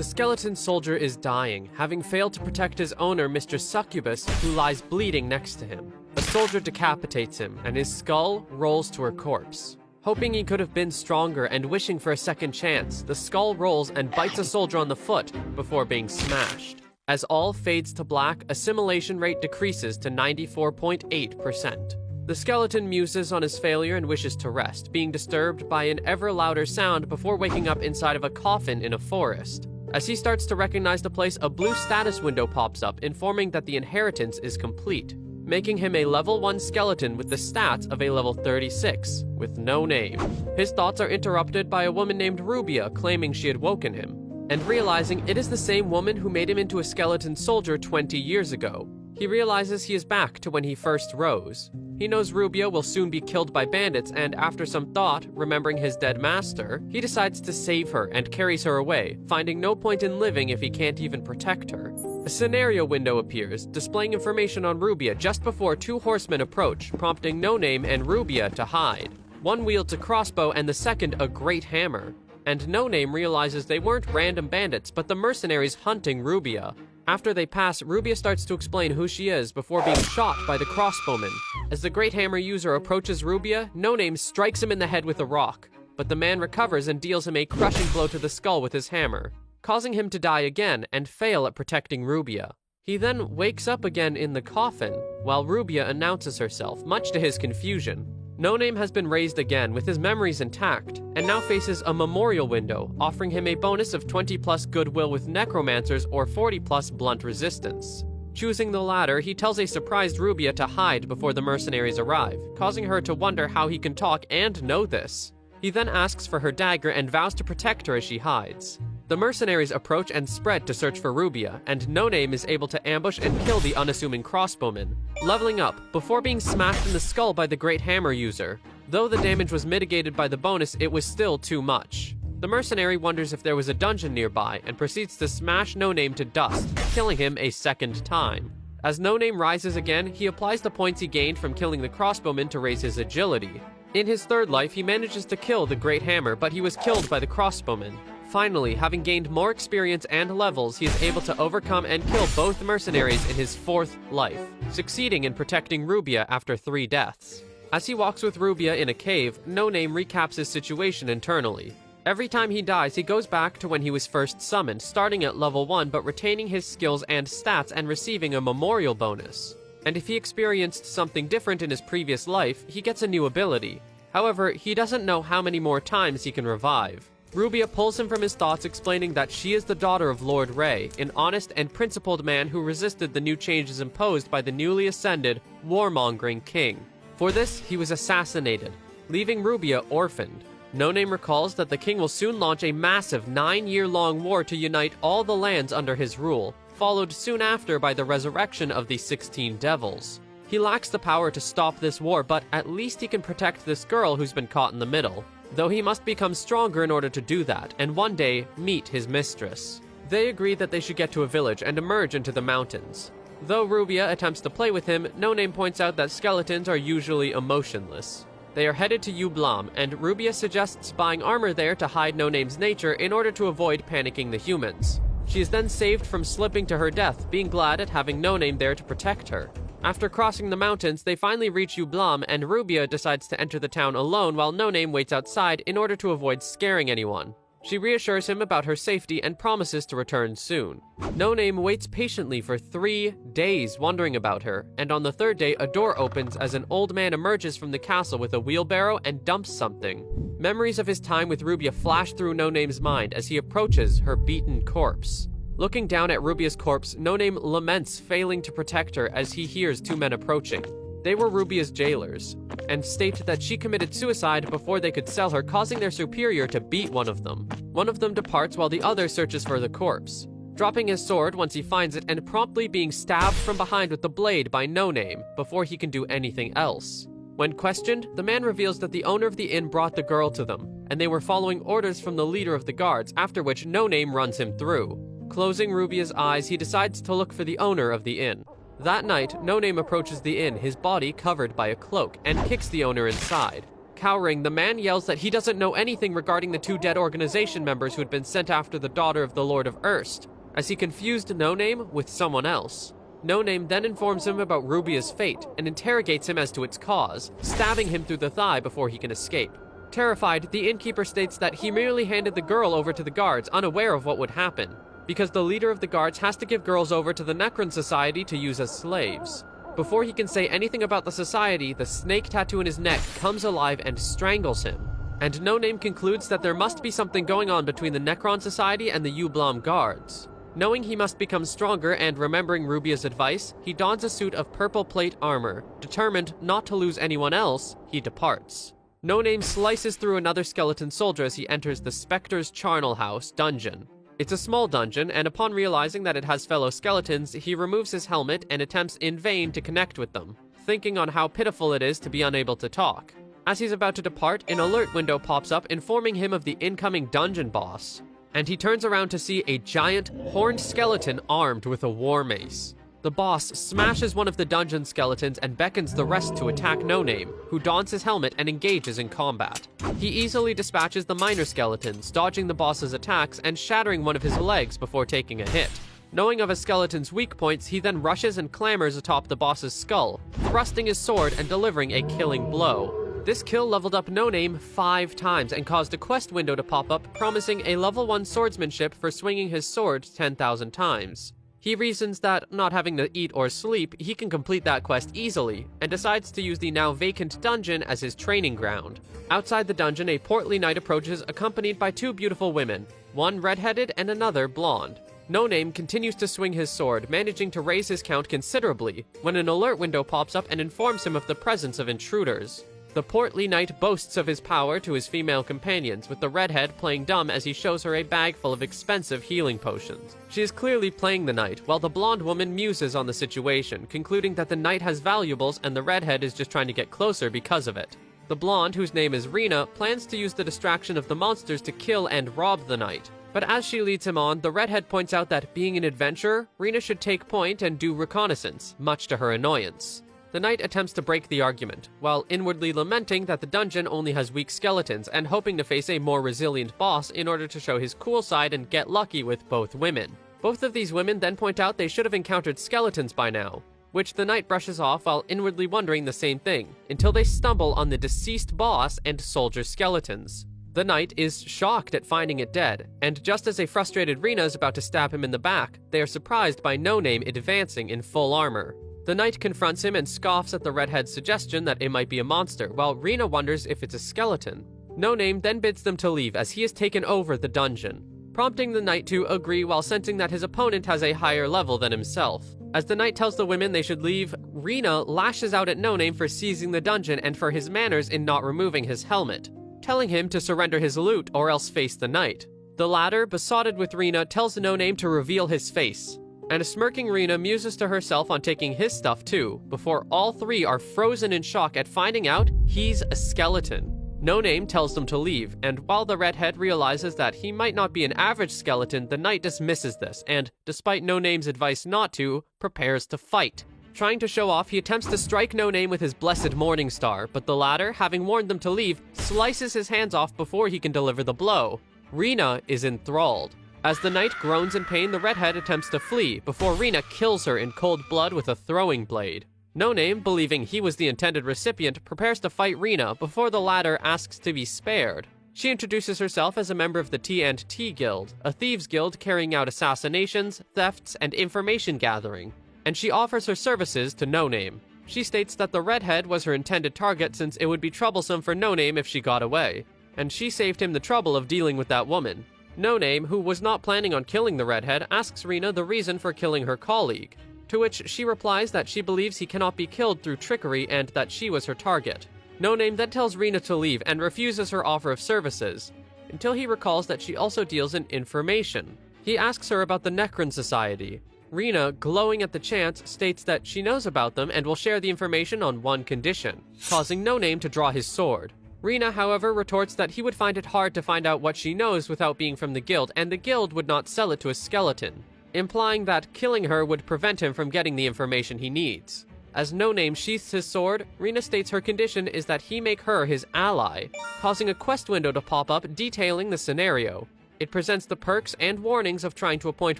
The skeleton soldier is dying, having failed to protect his owner, Mr. Succubus, who lies bleeding next to him. A soldier decapitates him, and his skull rolls to her corpse. Hoping he could have been stronger and wishing for a second chance, the skull rolls and bites a soldier on the foot before being smashed. As all fades to black, assimilation rate decreases to 94.8%. The skeleton muses on his failure and wishes to rest, being disturbed by an ever louder sound before waking up inside of a coffin in a forest. As he starts to recognize the place, a blue status window pops up, informing that the inheritance is complete, making him a level 1 skeleton with the stats of a level 36, with no name. His thoughts are interrupted by a woman named Rubia claiming she had woken him, and realizing it is the same woman who made him into a skeleton soldier 20 years ago. He realizes he is back to when he first rose. He knows Rubia will soon be killed by bandits, and after some thought, remembering his dead master, he decides to save her and carries her away, finding no point in living if he can't even protect her. A scenario window appears, displaying information on Rubia just before 2 horsemen approach, prompting No Name and Rubia to hide. One wields a crossbow and the second a great hammer. And No Name realizes they weren't random bandits, but the mercenaries hunting Rubia. After they pass, Rubia starts to explain who she is before being shot by the crossbowman. As the Great Hammer user approaches Rubia, No Name strikes him in the head with a rock, but the man recovers and deals him a crushing blow to the skull with his hammer, causing him to die again and fail at protecting Rubia. He then wakes up again in the coffin, while Rubia announces herself, much to his confusion. No Name has been raised again with his memories intact, and now faces a memorial window, offering him a bonus of 20+ goodwill with necromancers or 40+ blunt resistance. Choosing the latter, he tells a surprised Rubia to hide before the mercenaries arrive, causing her to wonder how he can talk and know this. He then asks for her dagger and vows to protect her as she hides. The mercenaries approach and spread to search for Rubia, and No Name is able to ambush and kill the unassuming crossbowman, leveling up before being smashed in the skull by the Great Hammer user. Though the damage was mitigated by the bonus, it was still too much. The mercenary wonders if there was a dungeon nearby and proceeds to smash No Name to dust, killing him a second time. As No Name rises again, he applies the points he gained from killing the crossbowman to raise his agility. In his third life, he manages to kill the Great Hammer, but he was killed by the crossbowman. Finally, having gained more experience and levels, he is able to overcome and kill both mercenaries in his 4th life, succeeding in protecting Rubia after 3 deaths. As he walks with Rubia in a cave, No Name recaps his situation internally. Every time he dies, he goes back to when he was first summoned, starting at level 1 but retaining his skills and stats and receiving a memorial bonus. And if he experienced something different in his previous life, he gets a new ability. However, he doesn't know how many more times he can revive. Rubia pulls him from his thoughts, explaining that she is the daughter of Lord Ray, an honest and principled man who resisted the new changes imposed by the newly ascended, warmongering king. For this, he was assassinated, leaving Rubia orphaned. No Name recalls that the king will soon launch a massive 9-year-long war to unite all the lands under his rule, followed soon after by the resurrection of the 16 devils. He lacks the power to stop this war, but at least he can protect this girl who's been caught in the middle. Though he must become stronger in order to do that, and one day meet his mistress. They agree that they should get to a village and emerge into the mountains. Though Rubia attempts to play with him, No Name points out that skeletons are usually emotionless. They are headed to Ublam, and Rubia suggests buying armor there to hide No Name's nature in order to avoid panicking the humans. She is then saved from slipping to her death, being glad at having No Name there to protect her. After crossing the mountains, they finally reach Ublam, and Rubia decides to enter the town alone while No Name waits outside in order to avoid scaring anyone. She reassures him about her safety and promises to return soon. No Name waits patiently for 3 days wondering about her, and on the 3rd day a door opens as an old man emerges from the castle with a wheelbarrow and dumps something. Memories of his time with Rubia flash through No Name's mind as he approaches her beaten corpse. Looking down at Rubia's corpse, No Name laments failing to protect her as he hears 2 men approaching. They were Rubia's jailers, and state that she committed suicide before they could sell her, causing their superior to beat one of them. One of them departs while the other searches for the corpse, dropping his sword once he finds it and promptly being stabbed from behind with the blade by No Name before he can do anything else. When questioned, the man reveals that the owner of the inn brought the girl to them, and they were following orders from the leader of the guards, after which No Name runs him through. Closing Rubia's eyes, he decides to look for the owner of the inn. That night, No Name approaches the inn, his body covered by a cloak, and kicks the owner inside. Cowering, the man yells that he doesn't know anything regarding the 2 dead organization members who had been sent after the daughter of the Lord of Erst, as he confused No Name with someone else. No Name then informs him about Rubia's fate and interrogates him as to its cause, stabbing him through the thigh before he can escape. Terrified, the innkeeper states that he merely handed the girl over to the guards, unaware of what would happen, because the leader of the guards has to give girls over to the Necron Society to use as slaves. Before he can say anything about the society, the snake tattoo in his neck comes alive and strangles him. And No Name concludes that there must be something going on between the Necron Society and the Ublam guards. Knowing he must become stronger and remembering Rubia's advice, he dons a suit of purple plate armor. Determined not to lose anyone else, he departs. No Name slices through another skeleton soldier as he enters the Spectre's Charnel House dungeon. It's a small dungeon, and upon realizing that it has fellow skeletons, he removes his helmet and attempts in vain to connect with them, thinking on how pitiful it is to be unable to talk. As he's about to depart, an alert window pops up informing him of the incoming dungeon boss, and he turns around to see a giant, horned skeleton armed with a war mace. The boss smashes one of the dungeon skeletons and beckons the rest to attack No Name, who dons his helmet and engages in combat. He easily dispatches the minor skeletons, dodging the boss's attacks and shattering one of his legs before taking a hit. Knowing of a skeleton's weak points, he then rushes and clambers atop the boss's skull, thrusting his sword and delivering a killing blow. This kill leveled up No Name 5 times and caused a quest window to pop up promising a level 1 swordsmanship for swinging his sword 10,000 times. He reasons that, not having to eat or sleep, he can complete that quest easily, and decides to use the now vacant dungeon as his training ground. Outside the dungeon, a portly knight approaches accompanied by 2 beautiful women, one red-headed and another blonde. No Name continues to swing his sword, managing to raise his count considerably, when an alert window pops up and informs him of the presence of intruders. The portly knight boasts of his power to his female companions, with the redhead playing dumb as he shows her a bag full of expensive healing potions. She is clearly playing the knight, while the blonde woman muses on the situation, concluding that the knight has valuables and the redhead is just trying to get closer because of it. The blonde, whose name is Rena, plans to use the distraction of the monsters to kill and rob the knight. But as she leads him on, the redhead points out that, being an adventurer, Rena should take point and do reconnaissance, much to her annoyance. The knight attempts to break the argument, while inwardly lamenting that the dungeon only has weak skeletons and hoping to face a more resilient boss in order to show his cool side and get lucky with both women. Both of these women then point out they should have encountered skeletons by now, which the knight brushes off while inwardly wondering the same thing, until they stumble on the deceased boss and soldier skeletons. The knight is shocked at finding it dead, and just as a frustrated Rena is about to stab him in the back, they are surprised by No Name advancing in full armor. The knight confronts him and scoffs at the redhead's suggestion that it might be a monster, while Rena wonders if it's a skeleton. No Name then bids them to leave as he has taken over the dungeon, prompting the knight to agree while sensing that his opponent has a higher level than himself. As the knight tells the women they should leave, Rena lashes out at No Name for seizing the dungeon and for his manners in not removing his helmet, telling him to surrender his loot or else face the knight. The latter, besotted with Rena, tells No Name to reveal his face, and a smirking Rena muses to herself on taking his stuff too, before all 3 are frozen in shock at finding out he's a skeleton. No Name tells them to leave, and while the redhead realizes that he might not be an average skeleton, the knight dismisses this, and, despite No Name's advice not to, prepares to fight. Trying to show off, he attempts to strike No Name with his blessed Morning Star, but the latter, having warned them to leave, slices his hands off before he can deliver the blow. Rena is enthralled. As the knight groans in pain, the redhead attempts to flee, before Rena kills her in cold blood with a throwing blade. No Name, believing he was the intended recipient, prepares to fight Rena before the latter asks to be spared. She introduces herself as a member of the T&T Guild, a thieves guild carrying out assassinations, thefts, and information gathering, and she offers her services to No Name. She states that the redhead was her intended target since it would be troublesome for No Name if she got away, and she saved him the trouble of dealing with that woman. No Name, who was not planning on killing the redhead, asks Rena the reason for killing her colleague, to which she replies that she believes he cannot be killed through trickery and that she was her target. No Name then tells Rena to leave and refuses her offer of services, until he recalls that she also deals in information. He asks her about the Necron Society. Rena, glowing at the chance, states that she knows about them and will share the information on one condition, causing No Name to draw his sword. Rena, however, retorts that he would find it hard to find out what she knows without being from the guild, and the guild would not sell it to a skeleton, implying that killing her would prevent him from getting the information he needs. As No Name sheaths his sword, Rina states her condition is that he make her his ally, causing a quest window to pop up detailing the scenario. It presents the perks and warnings of trying to appoint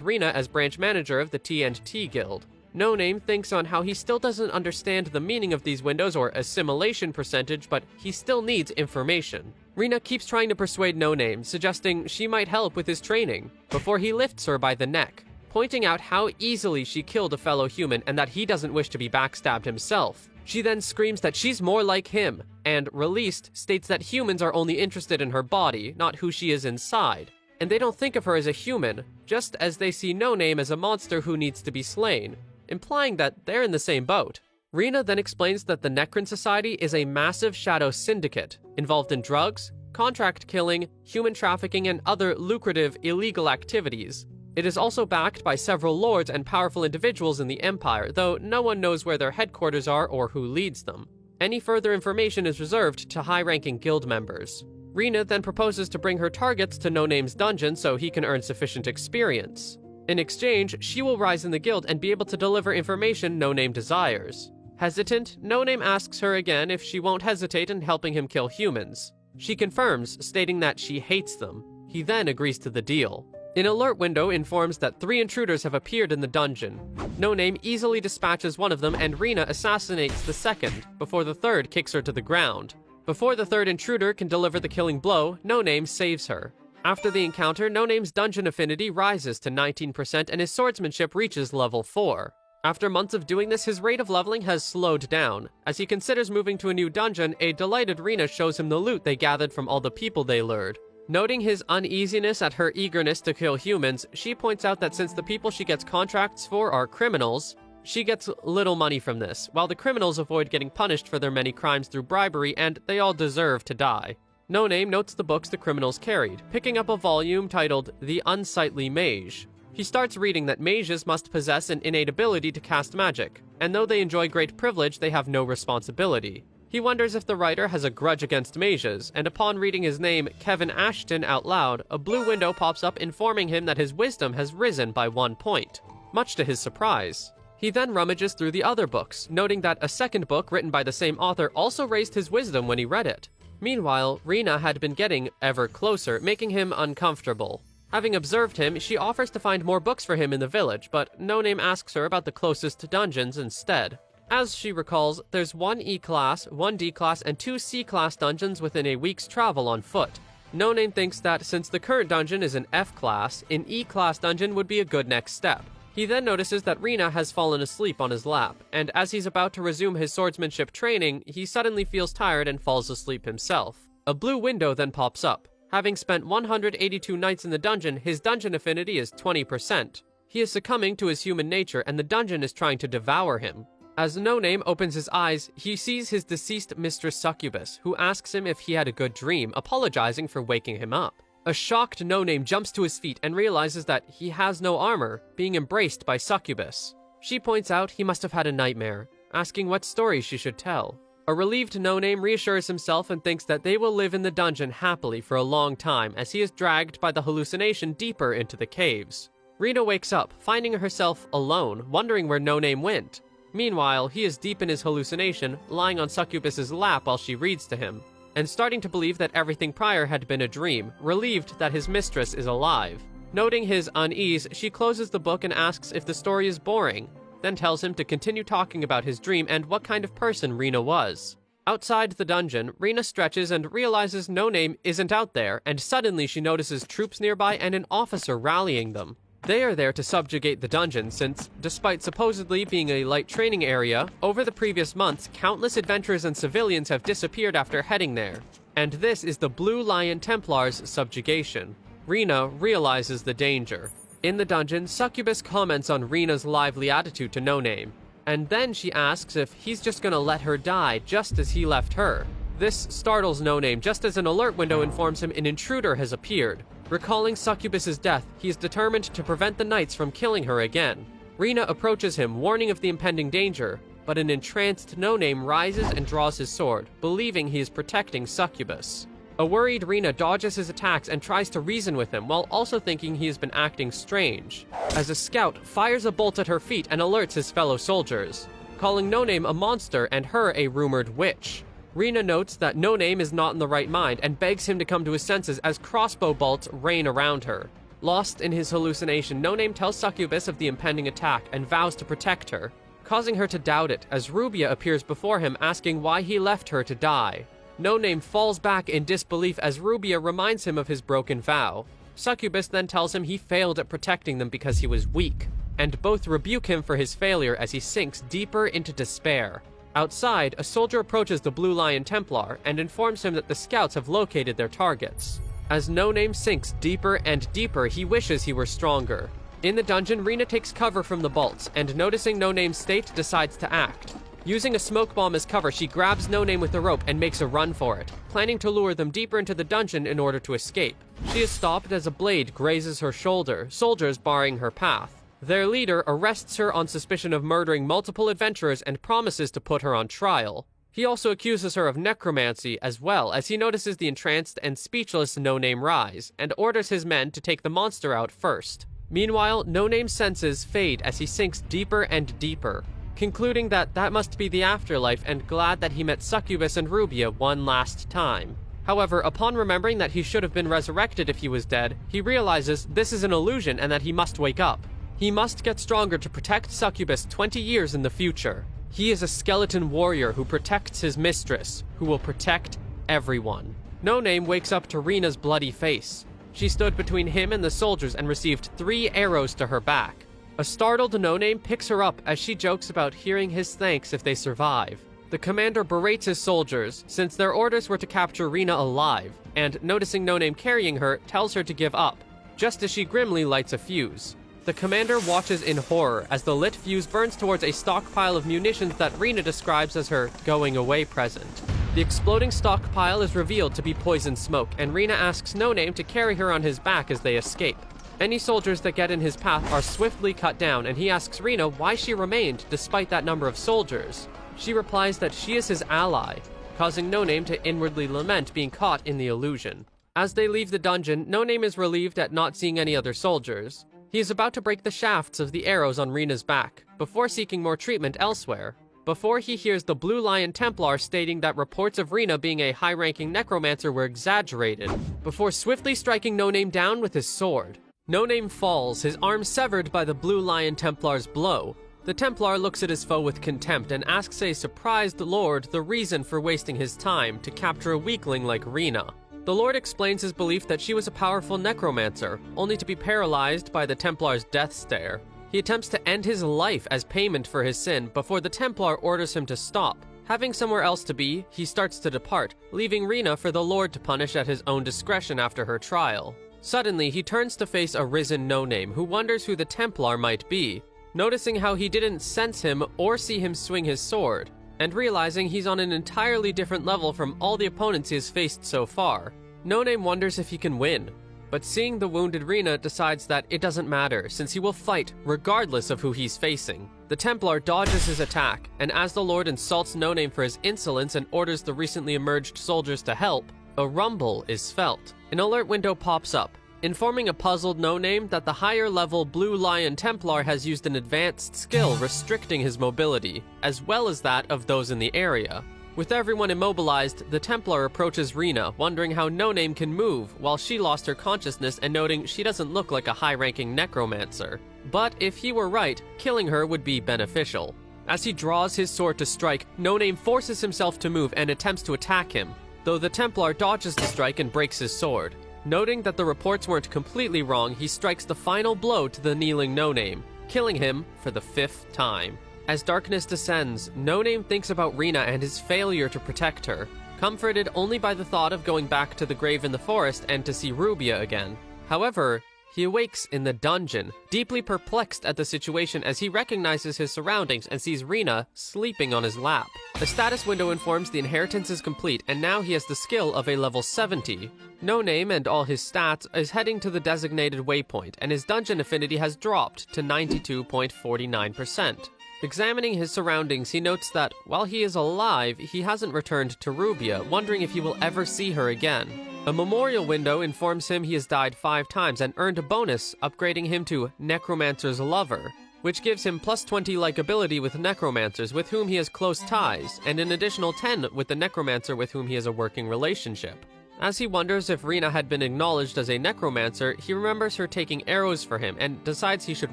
Rina as branch manager of the T&T Guild. No Name thinks on how he still doesn't understand the meaning of these windows or assimilation percentage, but he still needs information. Rina keeps trying to persuade No Name, suggesting she might help with his training, before he lifts her by the neck, pointing out how easily she killed a fellow human and that he doesn't wish to be backstabbed himself. She then screams that she's more like him, and, released, states that humans are only interested in her body, not who she is inside. And they don't think of her as a human, just as they see No Name as a monster who needs to be slain, implying that they're in the same boat. Rina then explains that the Necron Society is a massive shadow syndicate, involved in drugs, contract killing, human trafficking, and other lucrative, illegal activities. It is also backed by several lords and powerful individuals in the Empire, though no one knows where their headquarters are or who leads them. Any further information is reserved to high-ranking guild members. Rina then proposes to bring her targets to No Name's dungeon so he can earn sufficient experience. In exchange, she will rise in the guild and be able to deliver information No Name desires. Hesitant, No Name asks her again if she won't hesitate in helping him kill humans. She confirms, stating that she hates them. He then agrees to the deal. An alert window informs that 3 intruders have appeared in the dungeon. No Name easily dispatches one of them and Rina assassinates the second, before the third kicks her to the ground. Before the third intruder can deliver the killing blow, No Name saves her. After the encounter, No Name's dungeon affinity rises to 19% and his swordsmanship reaches level 4. After months of doing this, his rate of leveling has slowed down. As he considers moving to a new dungeon, a delighted Rina shows him the loot they gathered from all the people they lured. Noting his uneasiness at her eagerness to kill humans, she points out that since the people she gets contracts for are criminals, she gets little money from this, while the criminals avoid getting punished for their many crimes through bribery, and they all deserve to die. No Name notes the books the criminals carried, picking up a volume titled The Unsightly Mage. He starts reading that mages must possess an innate ability to cast magic, and though they enjoy great privilege, they have no responsibility. He wonders if the writer has a grudge against mages, and upon reading his name, Kevin Ashton, out loud, a blue window pops up informing him that his wisdom has risen by 1 point, much to his surprise. He then rummages through the other books, noting that a second book written by the same author also raised his wisdom when he read it. Meanwhile, Rina had been getting ever closer, making him uncomfortable. Having observed him, she offers to find more books for him in the village, but No Name asks her about the closest dungeons instead. As she recalls, there's 1 E-class, 1 D-class, and 2 C-class dungeons within a week's travel on foot. No Name thinks that since the current dungeon is an F-class, an E-class dungeon would be a good next step. He then notices that Rina has fallen asleep on his lap, and as he's about to resume his swordsmanship training, he suddenly feels tired and falls asleep himself. A blue window then pops up. Having spent 182 nights in the dungeon, his dungeon affinity is 20%. He is succumbing to his human nature, and the dungeon is trying to devour him. As No Name opens his eyes, he sees his deceased mistress Succubus, who asks him if he had a good dream, apologizing for waking him up. A shocked No Name jumps to his feet and realizes that he has no armor, being embraced by Succubus. She points out he must have had a nightmare, asking what story she should tell. A relieved No Name reassures himself and thinks that they will live in the dungeon happily for a long time as he is dragged by the hallucination deeper into the caves. Rina wakes up, finding herself alone, wondering where No Name went. Meanwhile, he is deep in his hallucination, lying on Succubus's lap while she reads to him, and starting to believe that everything prior had been a dream, relieved that his mistress is alive. Noting his unease, she closes the book and asks if the story is boring, then tells him to continue talking about his dream and what kind of person Rina was. Outside the dungeon, Rina stretches and realizes No Name isn't out there, and suddenly she notices troops nearby and an officer rallying them. They are there to subjugate the dungeon since, despite supposedly being a light training area, over the previous months, countless adventurers and civilians have disappeared after heading there. And this is the Blue Lion Templars' subjugation. Rina realizes the danger. In the dungeon, Succubus comments on Rina's lively attitude to No Name, and then she asks if he's just gonna let her die just as he left her. This startles No Name just as an alert window informs him an intruder has appeared. Recalling Succubus's death, he is determined to prevent the knights from killing her again. Rina approaches him, warning of the impending danger, but an entranced No Name rises and draws his sword, believing he is protecting Succubus. A worried Rina dodges his attacks and tries to reason with him, while also thinking he has been acting strange, as a scout fires a bolt at her feet and alerts his fellow soldiers. calling No Name a monster and her a rumored witch. Rina notes that No Name is not in the right mind and begs him to come to his senses as crossbow bolts rain around her. Lost in his hallucination, No Name tells Succubus of the impending attack and vows to protect her, causing her to doubt it as Rubia appears before him asking why he left her to die. No Name falls back in disbelief as Rubia reminds him of his broken vow. Succubus then tells him he failed at protecting them because he was weak, and both rebuke him for his failure as he sinks deeper into despair. Outside, a soldier approaches the Blue Lion Templar and informs him that the scouts have located their targets. As No Name sinks deeper and deeper, he wishes he were stronger. In the dungeon, Rina takes cover from the bolts, and noticing No Name's state, decides to act. Using a smoke bomb as cover, she grabs No Name with a rope and makes a run for it, planning to lure them deeper into the dungeon in order to escape. She is stopped as a blade grazes her shoulder, soldiers barring her path. Their leader arrests her on suspicion of murdering multiple adventurers and promises to put her on trial. He also accuses her of necromancy as well, as he notices the entranced and speechless No Name rise, and orders his men to take the monster out first. Meanwhile, No Name's senses fade as he sinks deeper and deeper, concluding that must be the afterlife and glad that he met Succubus and Rubia one last time. However, upon remembering that he should have been resurrected if he was dead, he realizes this is an illusion and that he must wake up. He must get stronger to protect Succubus 20 years in the future. He is a skeleton warrior who protects his mistress, who will protect everyone. No Name wakes up to Rina's bloody face. She stood between him and the soldiers and received 3 arrows to her back. A startled No Name picks her up as she jokes about hearing his thanks if they survive. The commander berates his soldiers, since their orders were to capture Rina alive, and noticing No Name carrying her, tells her to give up, just as she grimly lights a fuse. The commander watches in horror as the lit fuse burns towards a stockpile of munitions that Rina describes as her going-away present. The exploding stockpile is revealed to be poison smoke, and Rina asks No Name to carry her on his back as they escape. Any soldiers that get in his path are swiftly cut down, and he asks Rina why she remained despite that number of soldiers. She replies that she is his ally, causing No Name to inwardly lament being caught in the illusion. As they leave the dungeon, No Name is relieved at not seeing any other soldiers. He is about to break the shafts of the arrows on Rina's back, before seeking more treatment elsewhere, before he hears the Blue Lion Templar stating that reports of Rina being a high-ranking necromancer were exaggerated, before swiftly striking No Name down with his sword. No Name falls, his arm severed by the Blue Lion Templar's blow. The Templar looks at his foe with contempt and asks a surprised lord the reason for wasting his time to capture a weakling like Rina. The lord explains his belief that she was a powerful necromancer, only to be paralyzed by the Templar's death stare. He attempts to end his life as payment for his sin before the Templar orders him to stop. Having somewhere else to be, he starts to depart, leaving Rina for the lord to punish at his own discretion after her trial. Suddenly, he turns to face a risen No Name, who wonders who the Templar might be. Noticing how he didn't sense him or see him swing his sword, and realizing he's on an entirely different level from all the opponents he has faced so far, No Name wonders if he can win. But seeing the wounded Rina decides that it doesn't matter, since he will fight regardless of who he's facing. The Templar dodges his attack, and as the Lord insults No Name for his insolence and orders the recently emerged soldiers to help, a rumble is felt. An alert window pops up, informing a puzzled No Name that the higher-level Blue Lion Templar has used an advanced skill restricting his mobility, as well as that of those in the area. With everyone immobilized, the Templar approaches Rina, wondering how No Name can move, while she lost her consciousness and noting she doesn't look like a high-ranking necromancer. But if he were right, killing her would be beneficial. As he draws his sword to strike, No Name forces himself to move and attempts to attack him, though the Templar dodges the strike and breaks his sword. Noting that the reports weren't completely wrong, he strikes the final blow to the kneeling No Name, killing him for the 5th time. As darkness descends, No Name thinks about Rina and his failure to protect her, comforted only by the thought of going back to the grave in the forest and to see Rubia again. However, he awakes in the dungeon, deeply perplexed at the situation as he recognizes his surroundings and sees Rina sleeping on his lap. The status window informs the inheritance is complete, and now he has the skill of a level 70. No Name and all his stats is heading to the designated waypoint, and his dungeon affinity has dropped to 92.49%. Examining his surroundings, he notes that, while he is alive, he hasn't returned to Rubia, wondering if he will ever see her again. A memorial window informs him he has died 5 times and earned a bonus, upgrading him to Necromancer's Lover. which gives him plus 20 likability with necromancers with whom he has close ties, and an additional 10 with the necromancer with whom he has a working relationship. As he wonders if Rina had been acknowledged as a necromancer, he remembers her taking arrows for him and decides he should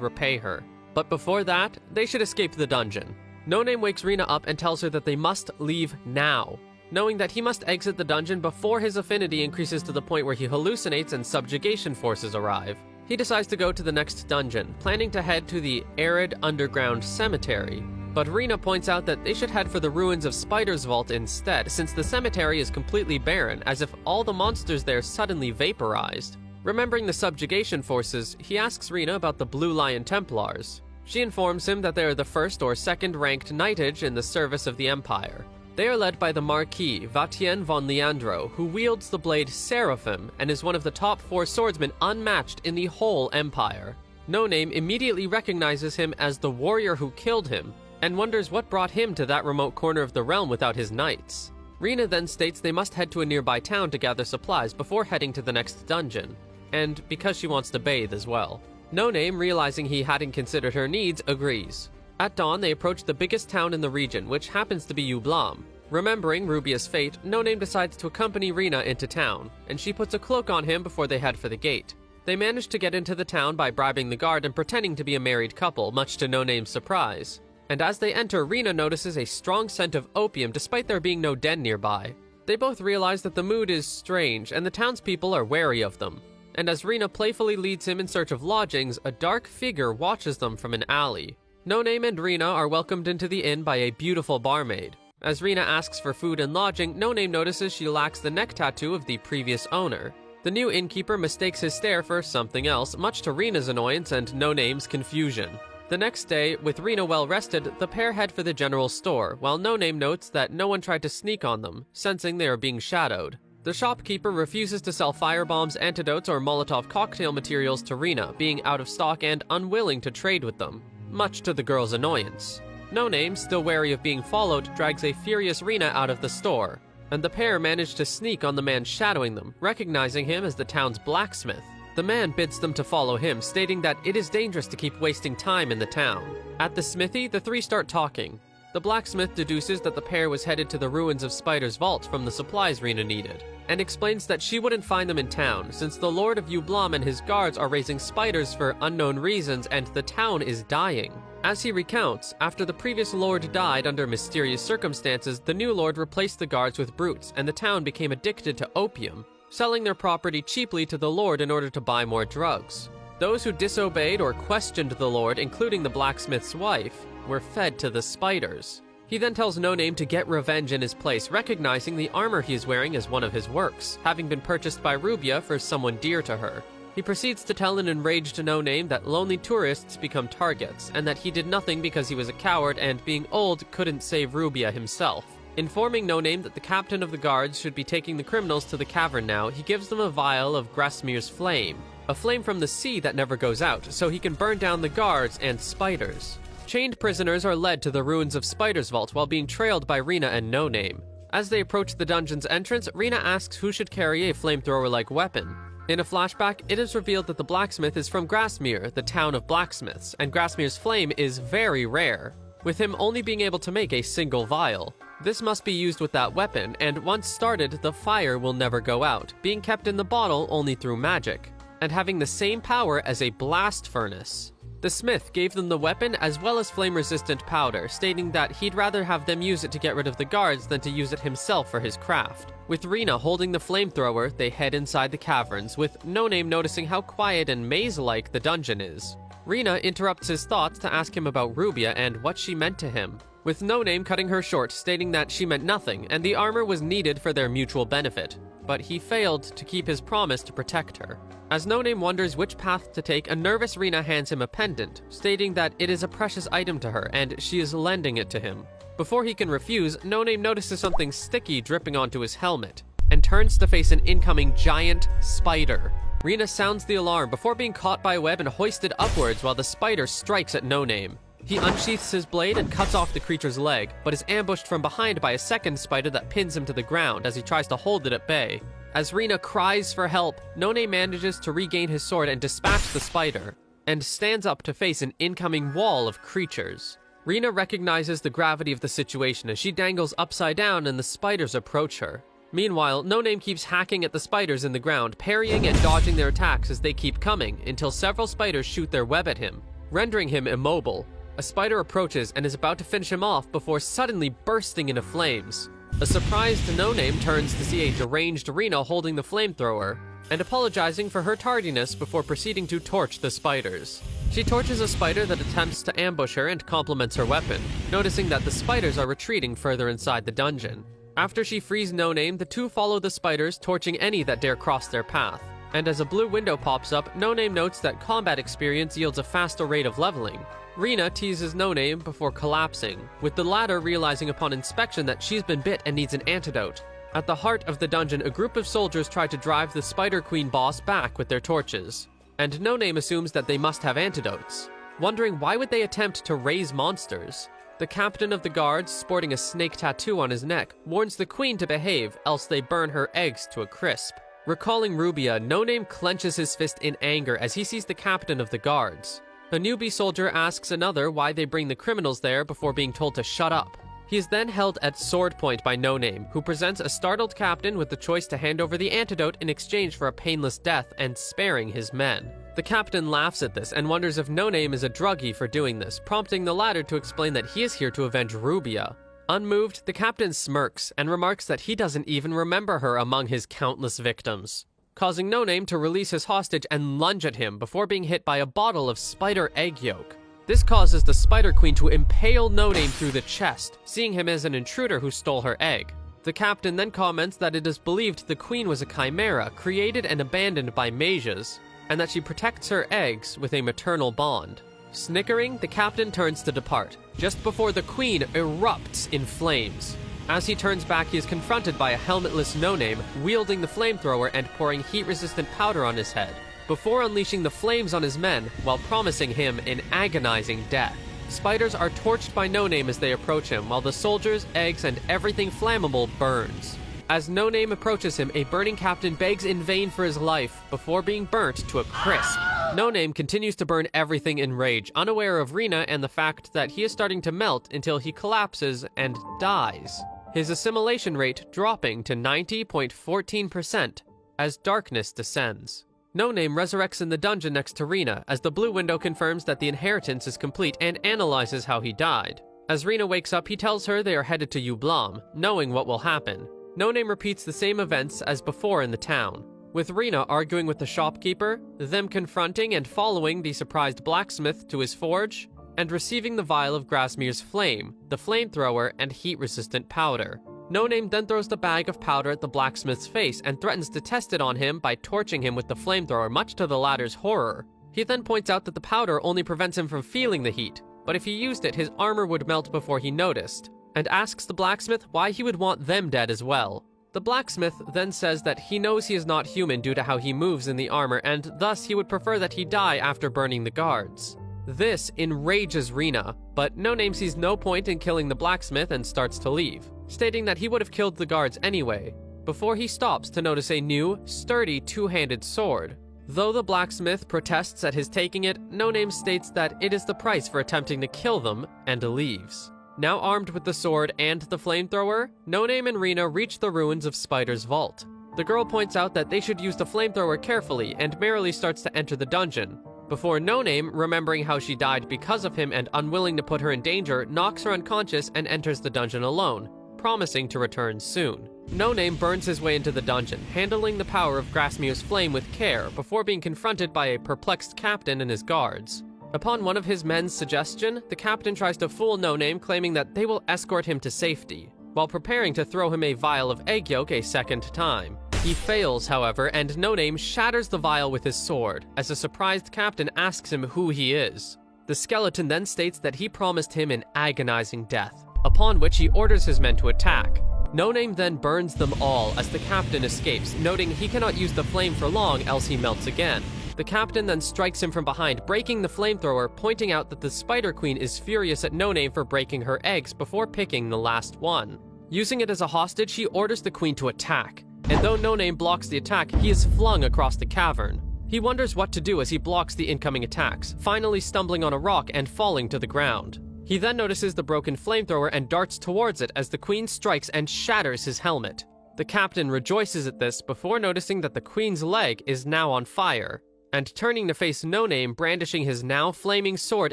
repay her. But before that, they should escape the dungeon. No Name wakes Rina up and tells her that they must leave now, knowing that he must exit the dungeon before his affinity increases to the point where he hallucinates and subjugation forces arrive. He decides to go to the next dungeon, planning to head to the arid underground cemetery. But Rina points out that they should head for the ruins of Spider's Vault instead, since the cemetery is completely barren, as if all the monsters there suddenly vaporized. Remembering the subjugation forces, he asks Rina about the Blue Lion Templars. She informs him that they are the first or second ranked knightage in the service of the Empire. They are led by the Marquis Vatien von Leandro, who wields the blade Seraphim and is one of the top 4 swordsmen unmatched in the whole Empire. No Name immediately recognizes him as the warrior who killed him, and wonders what brought him to that remote corner of the realm without his knights. Rina then states they must head to a nearby town to gather supplies before heading to the next dungeon, and because she wants to bathe as well. No Name, realizing he hadn't considered her needs, agrees. At dawn, they approach the biggest town in the region, which happens to be Eublam. Remembering Rubia's fate, No Name decides to accompany Rina into town, and she puts a cloak on him before they head for the gate. They manage to get into the town by bribing the guard and pretending to be a married couple, much to No Name's surprise. And as they enter, Rina notices a strong scent of opium despite there being no den nearby. They both realize that the mood is strange, and the townspeople are wary of them. And as Rina playfully leads him in search of lodgings, a dark figure watches them from an alley. No Name and Rina are welcomed into the inn by a beautiful barmaid. As Rina asks for food and lodging, No Name notices she lacks the neck tattoo of the previous owner. The new innkeeper mistakes his stare for something else, much to Rina's annoyance and No Name's confusion. The next day, with Rina well rested, the pair head for the general store, while No Name notes that no one tried to sneak on them, sensing they are being shadowed. The shopkeeper refuses to sell firebombs, antidotes, or Molotov cocktail materials to Rina, being out of stock and unwilling to trade with them, much to the girl's annoyance. No Name, still wary of being followed, drags a furious Rina out of the store, and the pair manage to sneak on the man shadowing them, recognizing him as the town's blacksmith. The man bids them to follow him, stating that it is dangerous to keep wasting time in the town. At the smithy, the three start talking. The blacksmith deduces that the pair was headed to the ruins of Spider's Vault from the supplies Rina needed, and explains that she wouldn't find them in town, since the Lord of Eublam and his guards are raising spiders for unknown reasons and the town is dying. As he recounts, after the previous lord died under mysterious circumstances, the new lord replaced the guards with brutes, and the town became addicted to opium, selling their property cheaply to the lord in order to buy more drugs. Those who disobeyed or questioned the lord, including the blacksmith's wife, were fed to the spiders. He then tells No Name to get revenge in his place, recognizing the armor he is wearing as one of his works, having been purchased by Rubia for someone dear to her. He proceeds to tell an enraged No Name that lonely tourists become targets, and that he did nothing because he was a coward and, being old, couldn't save Rubia himself. Informing No Name that the captain of the guards should be taking the criminals to the cavern now, he gives them a vial of Grasmir's flame, a flame from the sea that never goes out, so he can burn down the guards and spiders. Chained prisoners are led to the ruins of Spider's Vault while being trailed by Rina and No Name. As they approach the dungeon's entrance, Rina asks who should carry a flamethrower-like weapon. In a flashback, it is revealed that the blacksmith is from Grasmir, the town of blacksmiths, and Grasmir's flame is very rare, with him only being able to make a single vial. This must be used with that weapon, and once started, the fire will never go out, being kept in the bottle only through magic, and having the same power as a blast furnace. The smith gave them the weapon as well as flame-resistant powder, stating that he'd rather have them use it to get rid of the guards than to use it himself for his craft. With Rina holding the flamethrower, they head inside the caverns, with No Name noticing how quiet and maze-like the dungeon is. Rina interrupts his thoughts to ask him about Rubia and what she meant to him, with No Name cutting her short, stating that she meant nothing and the armor was needed for their mutual benefit, but he failed to keep his promise to protect her. As No Name wonders which path to take, a nervous Rina hands him a pendant, stating that it is a precious item to her and she is lending it to him. Before he can refuse, No Name notices something sticky dripping onto his helmet, and turns to face an incoming giant spider. Rina sounds the alarm before being caught by a web and hoisted upwards while the spider strikes at No Name. He unsheaths his blade and cuts off the creature's leg, but is ambushed from behind by a second spider that pins him to the ground as he tries to hold it at bay. As Rina cries for help, No Name manages to regain his sword and dispatch the spider. and stands up to face an incoming wall of creatures. Rena recognizes the gravity of the situation as she dangles upside down and the spiders approach her. Meanwhile, No Name keeps hacking at the spiders in the ground, parrying and dodging their attacks as they keep coming, until several spiders shoot their web at him, rendering him immobile. A spider approaches and is about to finish him off before suddenly bursting into flames. A surprised No Name turns to see a deranged Rena holding the flamethrower, and apologizing for her tardiness before proceeding to torch the spiders. She torches a spider that attempts to ambush her and compliments her weapon, noticing that the spiders are retreating further inside the dungeon. After she frees No Name, the two follow the spiders, torching any that dare cross their path. And as a blue window pops up, No Name notes that combat experience yields a faster rate of leveling. Rena teases No Name before collapsing, with the latter realizing upon inspection that she's been bit and needs an antidote. At the heart of the dungeon, a group of soldiers try to drive the Spider Queen boss back with their torches, and No Name assumes that they must have antidotes. Wondering why would they attempt to raise monsters? The captain of the guards, sporting a snake tattoo on his neck, warns the queen to behave, else they burn her eggs to a crisp. Recalling Rubia, No Name clenches his fist in anger as he sees the captain of the guards. A newbie soldier asks another why they bring the criminals there before being told to shut up. He is then held at sword point by No Name, who presents a startled captain with the choice to hand over the antidote in exchange for a painless death and sparing his men. The captain laughs at this and wonders if No Name is a druggie for doing this, prompting the latter to explain that he is here to avenge Rubia. Unmoved, the captain smirks and remarks that he doesn't even remember her among his countless victims, causing No Name to release his hostage and lunge at him before being hit by a bottle of spider egg yolk. This causes the Spider Queen to impale No Name through the chest, seeing him as an intruder who stole her egg. The captain then comments that it is believed the queen was a chimera created and abandoned by mages, and that she protects her eggs with a maternal bond. Snickering, the captain turns to depart, just before the queen erupts in flames. As he turns back, he is confronted by a helmetless No Name, wielding the flamethrower and pouring heat-resistant powder on his head, before unleashing the flames on his men while promising him an agonizing death. Spiders are torched by No Name as they approach him, while the soldiers, eggs, and everything flammable burns. As No Name approaches him, a burning captain begs in vain for his life before being burnt to a crisp. No Name continues to burn everything in rage, unaware of Rena and the fact that he is starting to melt until he collapses and dies, his assimilation rate dropping to 90.14% as darkness descends. No Name resurrects in the dungeon next to Rena as the blue window confirms that the inheritance is complete and analyzes how he died. As Rena wakes up, he tells her they are headed to Ublam, knowing what will happen. No Name repeats the same events as before in the town, with Rena arguing with the shopkeeper, them confronting and following the surprised blacksmith to his forge, and receiving the vial of Grasmir's flame, the flamethrower, and heat-resistant powder. No Name then throws the bag of powder at the blacksmith's face and threatens to test it on him by torching him with the flamethrower, much to the latter's horror. He then points out that the powder only prevents him from feeling the heat, but if he used it, his armor would melt before he noticed, and asks the blacksmith why he would want them dead as well. The blacksmith then says that he knows he is not human due to how he moves in the armor, and thus he would prefer that he die after burning the guards. This enrages Rena, but No Name sees no point in killing the blacksmith and starts to leave, stating that he would have killed the guards anyway, before he stops to notice a new, sturdy two-handed sword. Though the blacksmith protests at his taking it, No Name states that it is the price for attempting to kill them, and leaves. Now armed with the sword and the flamethrower, No Name and Rena reach the ruins of Spider's vault. The girl points out that they should use the flamethrower carefully and merrily starts to enter the dungeon, before No Name, remembering how she died because of him and unwilling to put her in danger, knocks her unconscious and enters the dungeon alone, promising to return soon. No Name burns his way into the dungeon, handling the power of Grasmir's flame with care before being confronted by a perplexed captain and his guards. Upon one of his men's suggestion, the captain tries to fool No Name, claiming that they will escort him to safety, while preparing to throw him a vial of egg yolk a second time. He fails, however, and No Name shatters the vial with his sword, as the surprised captain asks him who he is. The skeleton then states that he promised him an agonizing death, upon which he orders his men to attack. No Name then burns them all as the captain escapes, noting he cannot use the flame for long else he melts again. The captain then strikes him from behind, breaking the flamethrower, pointing out that the Spider Queen is furious at No Name for breaking her eggs before picking the last one. Using it as a hostage, he orders the queen to attack, and though No Name blocks the attack, he is flung across the cavern. He wonders what to do as he blocks the incoming attacks, finally stumbling on a rock and falling to the ground. He then notices the broken flamethrower and darts towards it as the Queen strikes and shatters his helmet. The captain rejoices at this before noticing that the Queen's leg is now on fire, and turning to face No Name, brandishing his now flaming sword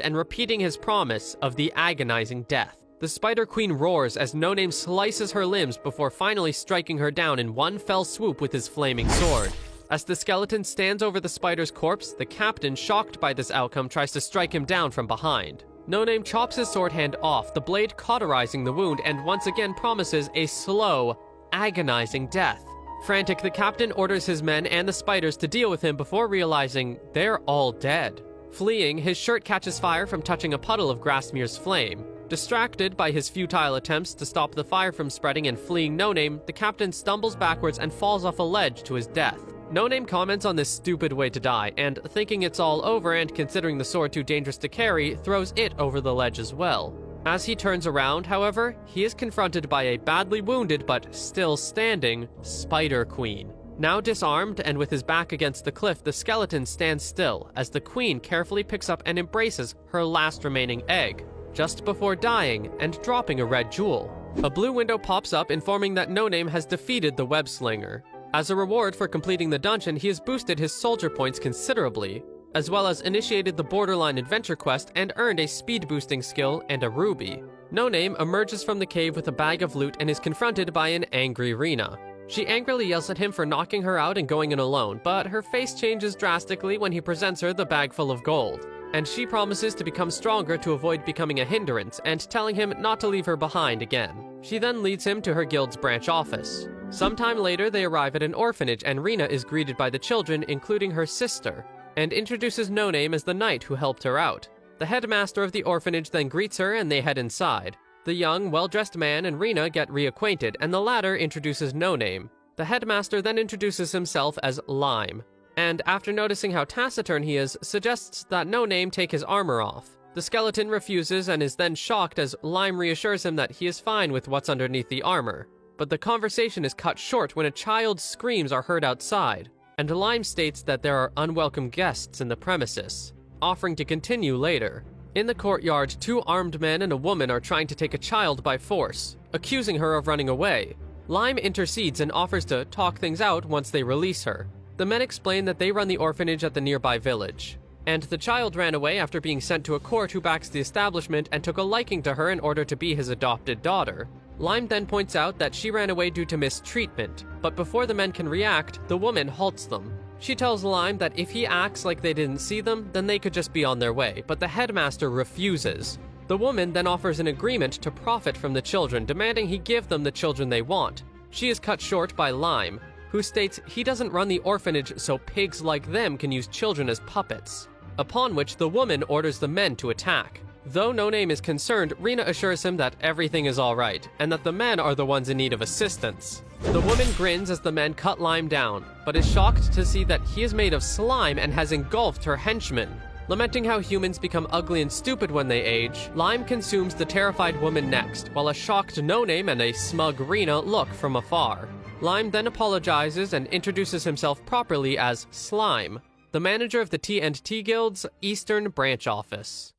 and repeating his promise of the agonizing death. The Spider Queen roars as No Name slices her limbs before finally striking her down in one fell swoop with his flaming sword. As the skeleton stands over the spider's corpse, the captain, shocked by this outcome, tries to strike him down from behind. No Name chops his sword hand off, the blade cauterizing the wound, and once again promises a slow, agonizing death. Frantic, the captain orders his men and the spiders to deal with him before realizing they're all dead. Fleeing, his shirt catches fire from touching a puddle of Grasmere's flame. Distracted by his futile attempts to stop the fire from spreading and fleeing No Name, the captain stumbles backwards and falls off a ledge to his death. No Name comments on this stupid way to die, and thinking it's all over and considering the sword too dangerous to carry, throws it over the ledge as well. As he turns around, however, he is confronted by a badly wounded but still standing Spider Queen. Now disarmed and with his back against the cliff, the skeleton stands still as the Queen carefully picks up and embraces her last remaining egg, just before dying and dropping a red jewel. A blue window pops up informing that No Name has defeated the web slinger. As a reward for completing the dungeon, he has boosted his soldier points considerably, as well as initiated the Borderline Adventure quest and earned a speed boosting skill and a ruby. No Name emerges from the cave with a bag of loot and is confronted by an angry Rena. She angrily yells at him for knocking her out and going in alone, but her face changes drastically when he presents her the bag full of gold, and she promises to become stronger to avoid becoming a hindrance and telling him not to leave her behind again. She then leads him to her guild's branch office. Sometime later, they arrive at an orphanage and Rena is greeted by the children, including her sister, and introduces No Name as the knight who helped her out. The headmaster of the orphanage then greets her and they head inside. The young, well-dressed man and Rena get reacquainted, and the latter introduces No Name. The headmaster then introduces himself as Lime, and after noticing how taciturn he is, suggests that No Name take his armor off. The skeleton refuses and is then shocked as Lime reassures him that he is fine with what's underneath the armor. But the conversation is cut short when a child's screams are heard outside, and Lime states that there are unwelcome guests in the premises, offering to continue later. In the courtyard, two armed men and a woman are trying to take a child by force, accusing her of running away. Lime intercedes and offers to talk things out once they release her. The men explain that they run the orphanage at the nearby village, and the child ran away after being sent to a court who backs the establishment and took a liking to her in order to be his adopted daughter. Lime then points out that she ran away due to mistreatment, but before the men can react, the woman halts them. She tells Lime that if he acts like they didn't see them, then they could just be on their way, but the headmaster refuses. The woman then offers an agreement to profit from the children, demanding he give them the children they want. She is cut short by Lime, who states he doesn't run the orphanage so pigs like them can use children as puppets, upon which the woman orders the men to attack. Though No Name is concerned, Rena assures him that everything is alright, and that the men are the ones in need of assistance. The woman grins as the men cut Lime down, but is shocked to see that he is made of slime and has engulfed her henchmen. Lamenting how humans become ugly and stupid when they age, Lime consumes the terrified woman next, while a shocked No Name and a smug Rena look from afar. Lime then apologizes and introduces himself properly as Slime, the manager of the T&T Guild's Eastern Branch Office.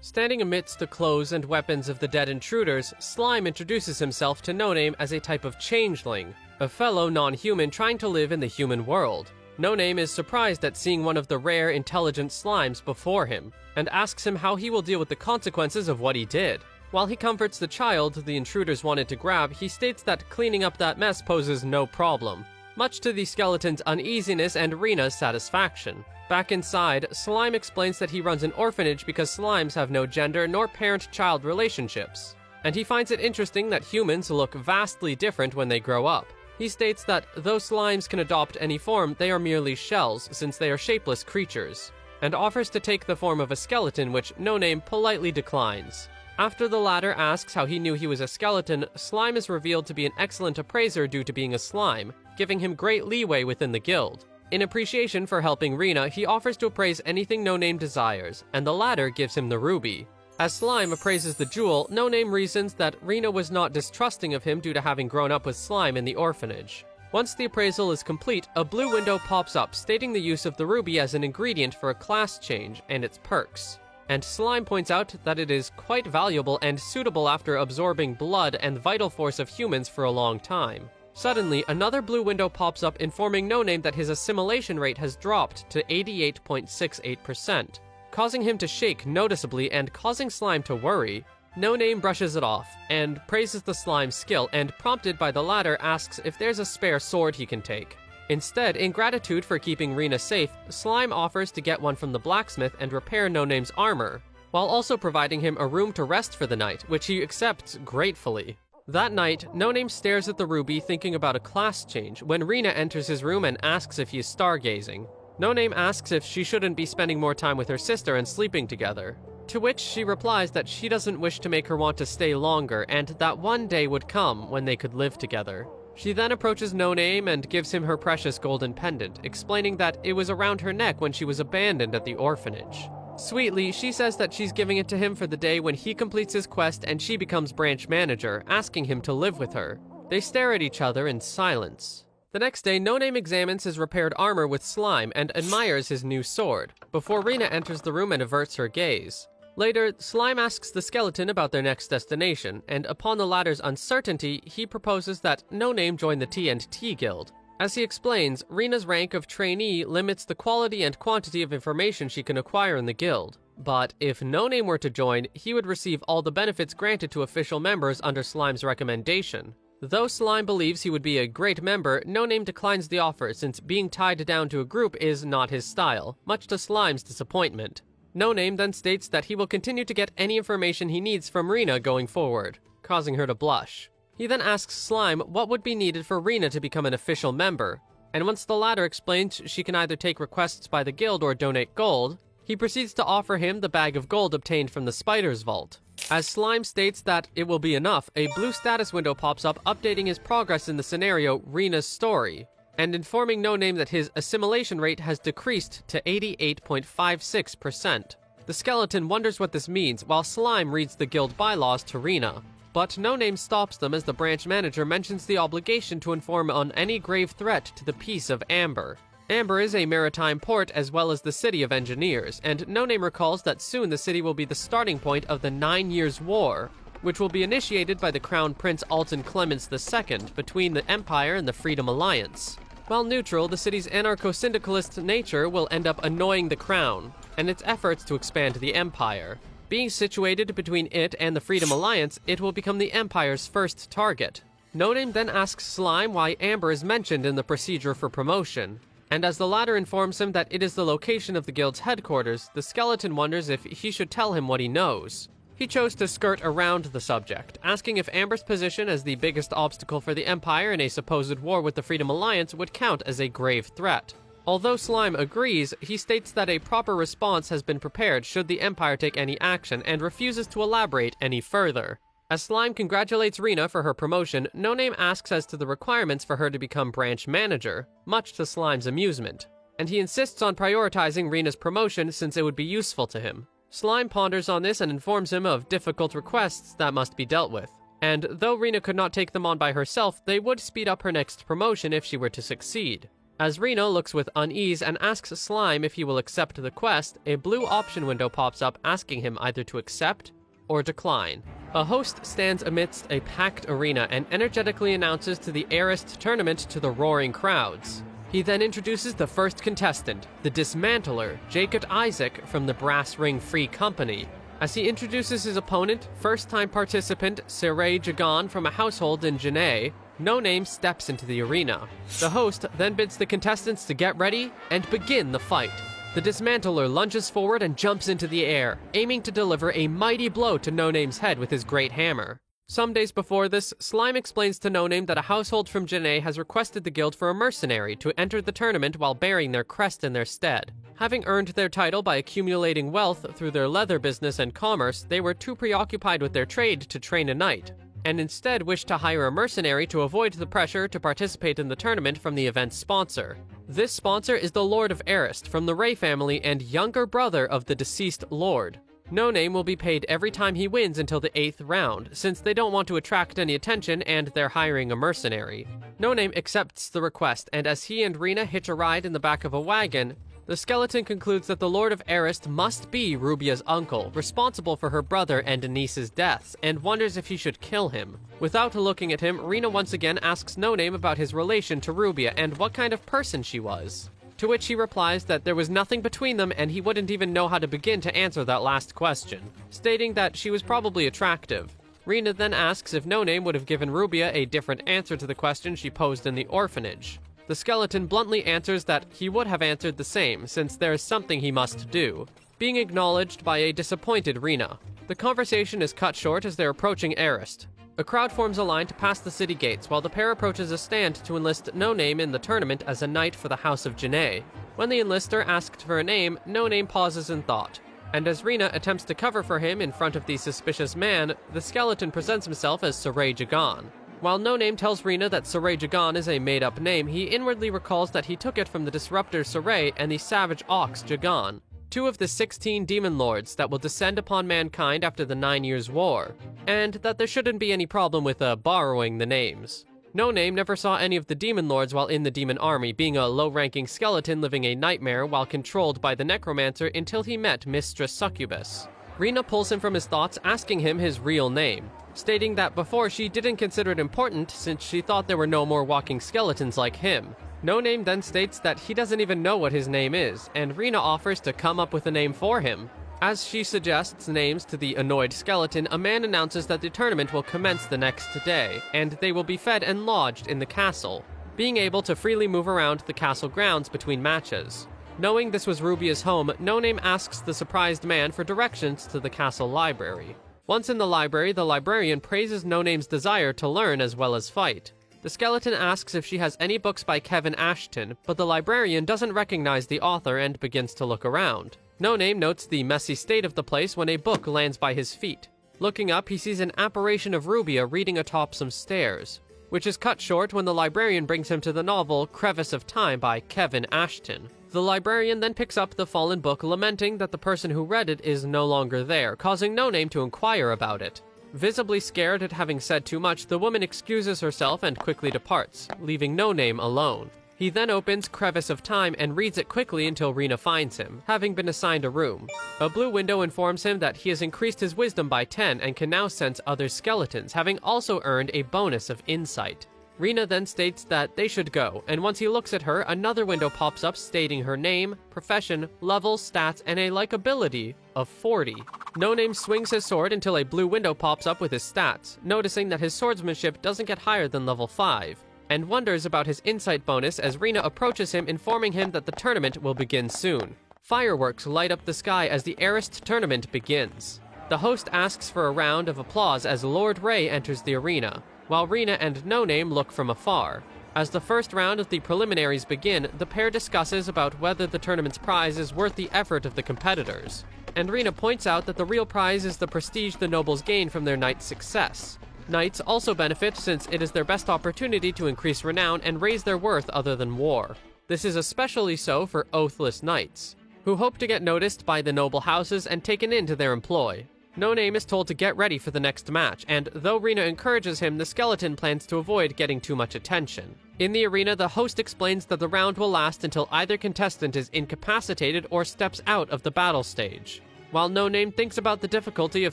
Standing amidst the clothes and weapons of the dead intruders, Slime introduces himself to No Name as a type of changeling, a fellow non-human trying to live in the human world. No Name is surprised at seeing one of the rare, intelligent slimes before him, and asks him how he will deal with the consequences of what he did. While he comforts the child the intruders wanted to grab, he states that cleaning up that mess poses no problem, much to the skeleton's uneasiness and Rena's satisfaction. Back inside, Slime explains that he runs an orphanage because slimes have no gender nor parent-child relationships, and he finds it interesting that humans look vastly different when they grow up. He states that though slimes can adopt any form, they are merely shells since they are shapeless creatures, and offers to take the form of a skeleton, which No Name politely declines. After the latter asks how he knew he was a skeleton, Slime is revealed to be an excellent appraiser due to being a slime, giving him great leeway within the guild. In appreciation for helping Rena, he offers to appraise anything No Name desires, and the latter gives him the ruby. As Slime appraises the jewel, No Name reasons that Rena was not distrusting of him due to having grown up with slime in the orphanage. Once the appraisal is complete, a blue window pops up stating the use of the ruby as an ingredient for a class change and its perks. And Slime points out that it is quite valuable and suitable after absorbing blood and vital force of humans for a long time. Suddenly, another blue window pops up informing No Name that his assimilation rate has dropped to 88.68%, causing him to shake noticeably and causing Slime to worry. No Name brushes it off and praises the Slime's skill, and prompted by the latter asks if there's a spare sword he can take. Instead, in gratitude for keeping Rena safe, Slime offers to get one from the blacksmith and repair No Name's armor, while also providing him a room to rest for the night, which he accepts gratefully. That night, No Name stares at the ruby thinking about a class change when Rena enters his room and asks if he is stargazing. No Name asks if she shouldn't be spending more time with her sister and sleeping together, to which she replies that she doesn't wish to make her want to stay longer and that one day would come when they could live together. She then approaches No Name and gives him her precious golden pendant, explaining that it was around her neck when she was abandoned at the orphanage. Sweetly, she says that she's giving it to him for the day when he completes his quest and she becomes branch manager, asking him to live with her. They stare at each other in silence. The next day, No Name examines his repaired armor with Slime and admires his new sword, before Rena enters the room and averts her gaze. Later, Slime asks the skeleton about their next destination, and upon the latter's uncertainty, he proposes that No Name join the TNT Guild. As he explains, Rena's rank of trainee limits the quality and quantity of information she can acquire in the guild. But if No Name were to join, he would receive all the benefits granted to official members under Slime's recommendation. Though Slime believes he would be a great member, No Name declines the offer since being tied down to a group is not his style, much to Slime's disappointment. No Name then states that he will continue to get any information he needs from Rena going forward, causing her to blush. He then asks Slime what would be needed for Rena to become an official member, and once the latter explains she can either take requests by the guild or donate gold, he proceeds to offer him the bag of gold obtained from the Spider's Vault. As Slime states that it will be enough, a blue status window pops up updating his progress in the scenario Rena's story, and informing No Name that his assimilation rate has decreased to 88.56%. The skeleton wonders what this means while Slime reads the guild bylaws to Rena, but No Name stops them as the branch manager mentions the obligation to inform on any grave threat to the peace of Amber. Amber is a maritime port as well as the city of engineers, and No Name recalls that soon the city will be the starting point of the 9 Years' War, which will be initiated by the Crown Prince Alton Clemens II between the Empire and the Freedom Alliance. While neutral, the city's anarcho-syndicalist nature will end up annoying the Crown and its efforts to expand the Empire. Being situated between it and the Freedom Alliance, it will become the Empire's first target. No Name then asks Slime why Amber is mentioned in the procedure for promotion, and as the latter informs him that it is the location of the guild's headquarters, the skeleton wonders if he should tell him what he knows. He chose to skirt around the subject, asking if Amber's position as the biggest obstacle for the Empire in a supposed war with the Freedom Alliance would count as a grave threat. Although Slime agrees, he states that a proper response has been prepared should the Empire take any action and refuses to elaborate any further. As Slime congratulates Rena for her promotion, No Name asks as to the requirements for her to become branch manager, much to Slime's amusement, and he insists on prioritizing Rena's promotion since it would be useful to him. Slime ponders on this and informs him of difficult requests that must be dealt with, and though Rena could not take them on by herself, they would speed up her next promotion if she were to succeed. As Rena looks with unease and asks Slime if he will accept the quest, a blue option window pops up asking him either to accept or decline. A host stands amidst a packed arena and energetically announces to the Heiress tournament to the roaring crowds. He then introduces the first contestant, the Dismantler, Jacob Isaac from the Brass Ring Free Company. As he introduces his opponent, first-time participant Saray Jagan from a household in Janae, No Name steps into the arena. The host then bids the contestants to get ready and begin the fight. The Dismantler lunges forward and jumps into the air, aiming to deliver a mighty blow to No Name's head with his great hammer. Some days before this, Slime explains to No Name that a household from Janae has requested the guild for a mercenary to enter the tournament while bearing their crest in their stead. Having earned their title by accumulating wealth through their leather business and commerce, they were too preoccupied with their trade to train a knight, and instead wished to hire a mercenary to avoid the pressure to participate in the tournament from the event's sponsor. This sponsor is the Lord of Arist from the Ray family and younger brother of the deceased Lord. No Name will be paid every time he wins until the 8th round, since they don't want to attract any attention and they're hiring a mercenary. No Name accepts the request, and as he and Rena hitch a ride in the back of a wagon, the skeleton concludes that the Lord of Arist must be Rubia's uncle, responsible for her brother and niece's deaths, and wonders if he should kill him. Without looking at him, Rena once again asks No Name about his relation to Rubia and what kind of person she was. To which he replies that there was nothing between them and he wouldn't even know how to begin to answer that last question, stating that she was probably attractive. Rena then asks if No Name would have given Rubia a different answer to the question she posed in the orphanage. The skeleton bluntly answers that he would have answered the same, since there is something he must do, being acknowledged by a disappointed Rena. The conversation is cut short as they're approaching Arist. A crowd forms a line to pass the city gates while the pair approaches a stand to enlist No Name in the tournament as a knight for the House of Janae. When the enlister asked for a name, No Name pauses in thought. And as Rena attempts to cover for him in front of the suspicious man, the skeleton presents himself as Saray Jagan. While No Name tells Rena that Saray Jagan is a made-up name, he inwardly recalls that he took it from the disruptor Saray and the savage ox Jagan, two of the 16 demon lords that will descend upon mankind after the 9 Years' War, and that there shouldn't be any problem with borrowing the names. No Name never saw any of the demon lords while in the demon army, being a low-ranking skeleton living a nightmare while controlled by the necromancer until he met Mistress Succubus. Rena pulls him from his thoughts, asking him his real name, stating that before she didn't consider it important since she thought there were no more walking skeletons like him. No Name then states that he doesn't even know what his name is, and Rena offers to come up with a name for him. As she suggests names to the annoyed skeleton, a man announces that the tournament will commence the next day, and they will be fed and lodged in the castle, being able to freely move around the castle grounds between matches. Knowing this was Rubia's home, No Name asks the surprised man for directions to the castle library. Once in the library, the librarian praises No Name's desire to learn as well as fight. The skeleton asks if she has any books by Kevin Ashton, but the librarian doesn't recognize the author and begins to look around. No Name notes the messy state of the place when a book lands by his feet. Looking up, he sees an apparition of Rubia reading atop some stairs, which is cut short when the librarian brings him to the novel Crevice of Time by Kevin Ashton. The librarian then picks up the fallen book, lamenting that the person who read it is no longer there, causing No Name to inquire about it. Visibly scared at having said too much, the woman excuses herself and quickly departs, leaving No Name alone. He then opens Crevice of Time and reads it quickly until Rena finds him, having been assigned a room. A blue window informs him that he has increased his wisdom by 10 and can now sense other skeletons, having also earned a bonus of insight. Rena then states that they should go, and once he looks at her, another window pops up stating her name, profession, level, stats, and a likability of 40. No Name swings his sword until a blue window pops up with his stats, noticing that his swordsmanship doesn't get higher than level 5, and wonders about his insight bonus as Rena approaches him, informing him that the tournament will begin soon. Fireworks light up the sky as the Arist tournament begins. The host asks for a round of applause as Lord Ray enters the arena, while Rena and No Name look from afar. As the first round of the preliminaries begin, the pair discusses about whether the tournament's prize is worth the effort of the competitors, and Rena points out that the real prize is the prestige the nobles gain from their knight's success. Knights also benefit since it is their best opportunity to increase renown and raise their worth other than war. This is especially so for oathless knights, who hope to get noticed by the noble houses and taken into their employ. No Name is told to get ready for the next match, and though Rena encourages him, the skeleton plans to avoid getting too much attention. In the arena, the host explains that the round will last until either contestant is incapacitated or steps out of the battle stage. While No Name thinks about the difficulty of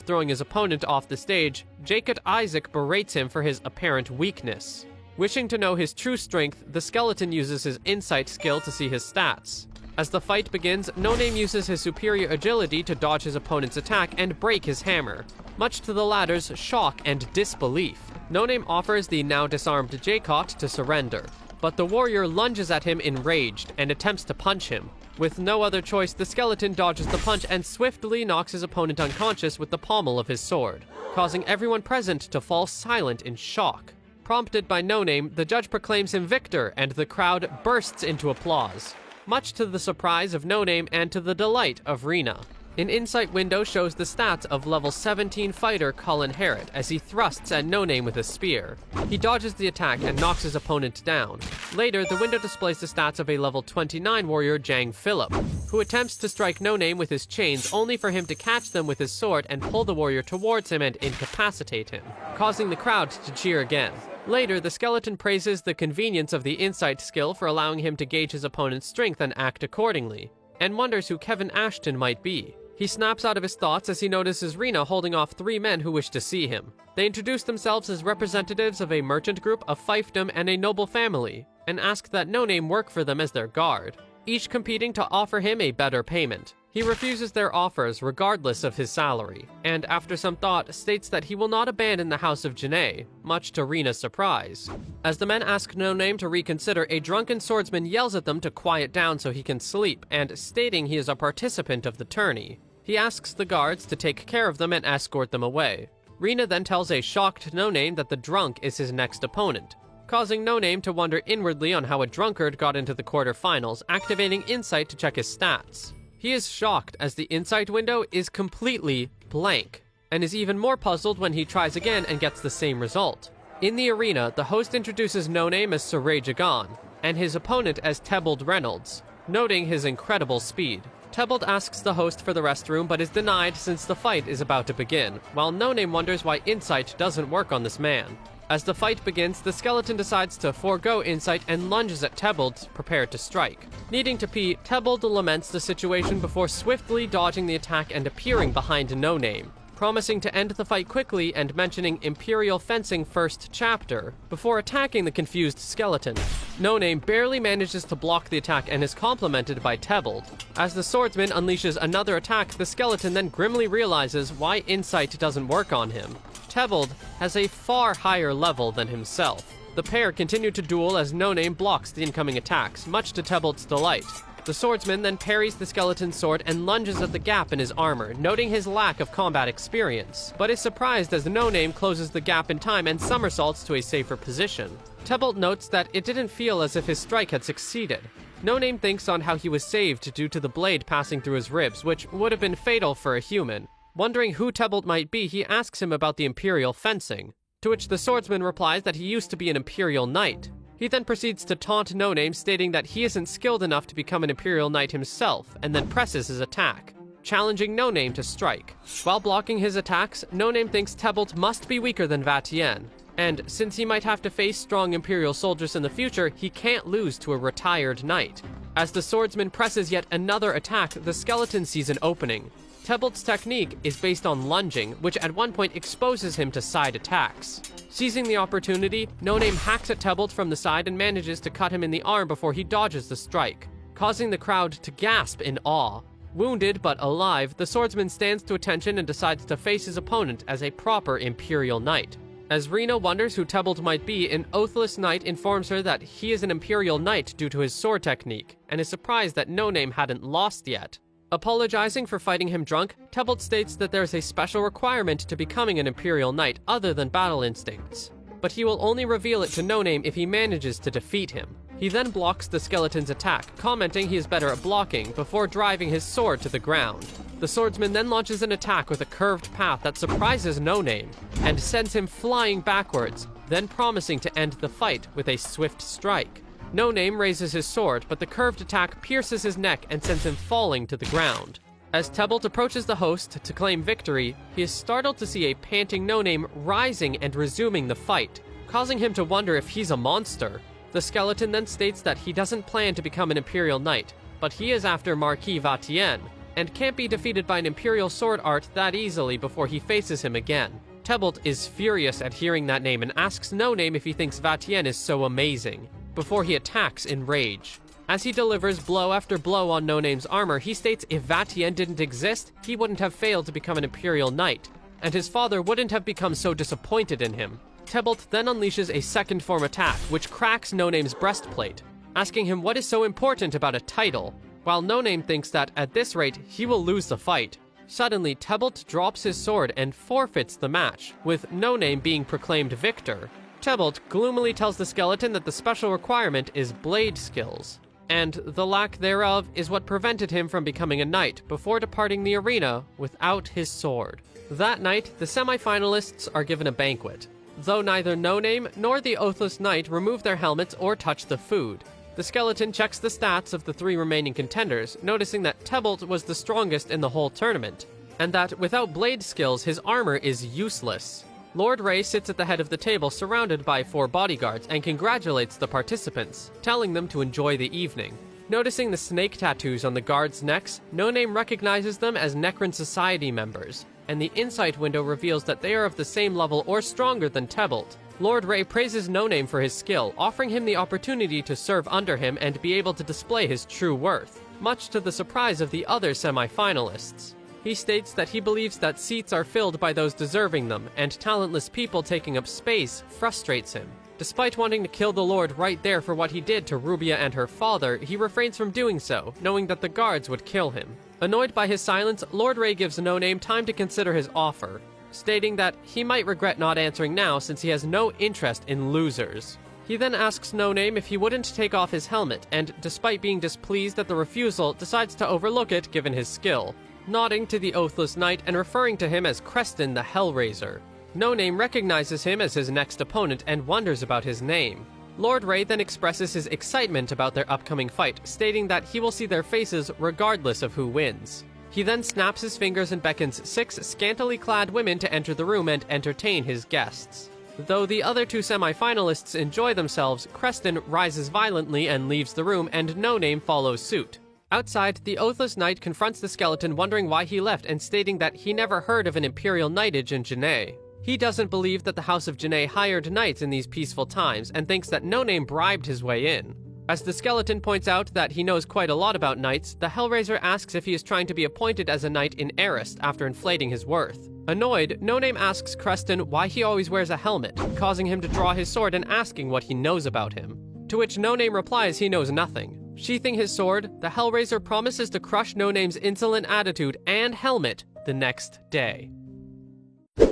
throwing his opponent off the stage, Jacob Isaac berates him for his apparent weakness. Wishing to know his true strength, the skeleton uses his insight skill to see his stats. As the fight begins, No Name uses his superior agility to dodge his opponent's attack and break his hammer, much to the latter's shock and disbelief. No Name offers the now disarmed Jaycott to surrender, but the warrior lunges at him enraged and attempts to punch him. With no other choice, the skeleton dodges the punch and swiftly knocks his opponent unconscious with the pommel of his sword, causing everyone present to fall silent in shock. Prompted by No Name, the judge proclaims him victor, and the crowd bursts into applause, much to the surprise of No Name and to the delight of Rena. An insight window shows the stats of level 17 fighter Colin Harrod as he thrusts at No Name with a spear. He dodges the attack and knocks his opponent down. Later, the window displays the stats of a level 29 warrior Jang Phillip, who attempts to strike No Name with his chains only for him to catch them with his sword and pull the warrior towards him and incapacitate him, causing the crowd to cheer again. Later, the skeleton praises the convenience of the insight skill for allowing him to gauge his opponent's strength and act accordingly, and wonders who Kevin Ashton might be. He snaps out of his thoughts as he notices Rena holding off 3 men who wish to see him. They introduce themselves as representatives of a merchant group, a fiefdom, and a noble family, and ask that No Name work for them as their guard, each competing to offer him a better payment. He refuses their offers regardless of his salary, and after some thought states that he will not abandon the House of Janae, much to Rena's surprise. As the men ask No Name to reconsider, a drunken swordsman yells at them to quiet down so he can sleep, and stating he is a participant of the tourney. He asks the guards to take care of them and escort them away. Rena then tells a shocked No Name that the drunk is his next opponent, causing No Name to wonder inwardly on how a drunkard got into the quarterfinals, activating Insight to check his stats. He is shocked as the Insight window is completely blank, and is even more puzzled when he tries again and gets the same result. In the arena, the host introduces No Name as Saray Jagan, and his opponent as Tebold Reynolds, noting his incredible speed. Tebold asks the host for the restroom but is denied since the fight is about to begin, while No Name wonders why Insight doesn't work on this man. As the fight begins, the skeleton decides to forego Insight and lunges at Tebold, prepared to strike. Needing to pee, Tebold laments the situation before swiftly dodging the attack and appearing behind No Name, promising to end the fight quickly and mentioning Imperial Fencing First Chapter, before attacking the confused skeleton. No Name barely manages to block the attack and is complimented by Tebold. As the swordsman unleashes another attack, the skeleton then grimly realizes why Insight doesn't work on him. Tebold has a far higher level than himself. The pair continue to duel as No Name blocks the incoming attacks, much to Tebold's delight. The swordsman then parries the skeleton's sword and lunges at the gap in his armor, noting his lack of combat experience, but is surprised as No Name closes the gap in time and somersaults to a safer position. Tebold notes that it didn't feel as if his strike had succeeded. No Name thinks on how he was saved due to the blade passing through his ribs, which would have been fatal for a human. Wondering who Tebold might be, he asks him about the Imperial fencing, to which the swordsman replies that he used to be an Imperial Knight. He then proceeds to taunt No Name, stating that he isn't skilled enough to become an Imperial Knight himself, and then presses his attack, challenging No Name to strike. While blocking his attacks, No Name thinks Tebold must be weaker than Vatien, and since he might have to face strong Imperial soldiers in the future, he can't lose to a retired knight. As the swordsman presses yet another attack, the skeleton sees an opening. Tebold's technique is based on lunging, which at one point exposes him to side attacks. Seizing the opportunity, No Name hacks at Tebold from the side and manages to cut him in the arm before he dodges the strike, causing the crowd to gasp in awe. Wounded but alive, the swordsman stands to attention and decides to face his opponent as a proper Imperial Knight. As Rena wonders who Tebold might be, an oathless knight informs her that he is an Imperial Knight due to his sword technique, and is surprised that No Name hadn't lost yet. Apologizing for fighting him drunk, Tebold states that there's a special requirement to becoming an Imperial Knight other than battle instincts, but he will only reveal it to No Name if he manages to defeat him. He then blocks the skeleton's attack, commenting he is better at blocking, before driving his sword to the ground. The swordsman then launches an attack with a curved path that surprises No Name, and sends him flying backwards, then promising to end the fight with a swift strike. No Name raises his sword, but the curved attack pierces his neck and sends him falling to the ground. As Tebold approaches the host to claim victory, he is startled to see a panting No Name rising and resuming the fight, causing him to wonder if he's a monster. The skeleton then states that he doesn't plan to become an Imperial Knight, but he is after Marquis Vatien, and can't be defeated by an Imperial sword art that easily before he faces him again. Tebold is furious at hearing that name and asks No Name if he thinks Vatien is so amazing, before he attacks in rage. As he delivers blow after blow on No Name's armor, he states if Vatien didn't exist, he wouldn't have failed to become an Imperial Knight, and his father wouldn't have become so disappointed in him. Tebold then unleashes a second form attack, which cracks No Name's breastplate, asking him what is so important about a title, while No Name thinks that at this rate, he will lose the fight. Suddenly, Tebold drops his sword and forfeits the match, with No Name being proclaimed victor. Tebold gloomily tells the skeleton that the special requirement is blade skills, and the lack thereof is what prevented him from becoming a knight before departing the arena without his sword. That night, the semi-finalists are given a banquet, though neither No Name nor the Oathless Knight remove their helmets or touch the food. The skeleton checks the stats of the 3 remaining contenders, noticing that Tybalt was the strongest in the whole tournament, and that without blade skills, his armor is useless. Lord Ray sits at the head of the table surrounded by 4 bodyguards and congratulates the participants, telling them to enjoy the evening. Noticing the snake tattoos on the guards' necks, No Name recognizes them as Necron Society members, and the insight window reveals that they are of the same level or stronger than Tybalt. Lord Ray praises No Name for his skill, offering him the opportunity to serve under him and be able to display his true worth, much to the surprise of the other semi-finalists. He states that he believes that seats are filled by those deserving them, and talentless people taking up space frustrates him. Despite wanting to kill the Lord right there for what he did to Rubia and her father, he refrains from doing so, knowing that the guards would kill him. Annoyed by his silence, Lord Ray gives No Name time to consider his offer, stating that he might regret not answering now since he has no interest in losers. He then asks No Name if he wouldn't take off his helmet, and despite being displeased at the refusal, decides to overlook it given his skill, nodding to the Oathless Knight and referring to him as Creston the Hellraiser. No Name recognizes him as his next opponent and wonders about his name. Lord Ray then expresses his excitement about their upcoming fight, stating that he will see their faces regardless of who wins. He then snaps his fingers and beckons 6 scantily clad women to enter the room and entertain his guests. Though the other 2 semi-finalists enjoy themselves, Creston rises violently and leaves the room, and No Name follows suit. Outside, the Oathless Knight confronts the skeleton, wondering why he left and stating that he never heard of an Imperial Knightage in Janae. He doesn't believe that the House of Janae hired knights in these peaceful times and thinks that No Name bribed his way in. As the skeleton points out that he knows quite a lot about knights, the Hellraiser asks if he is trying to be appointed as a knight in Arist after inflating his worth. Annoyed, No Name asks Creston why he always wears a helmet, causing him to draw his sword and asking what he knows about him. To which No Name replies he knows nothing. Sheathing his sword, the Hellraiser promises to crush No Name's insolent attitude and helmet the next day.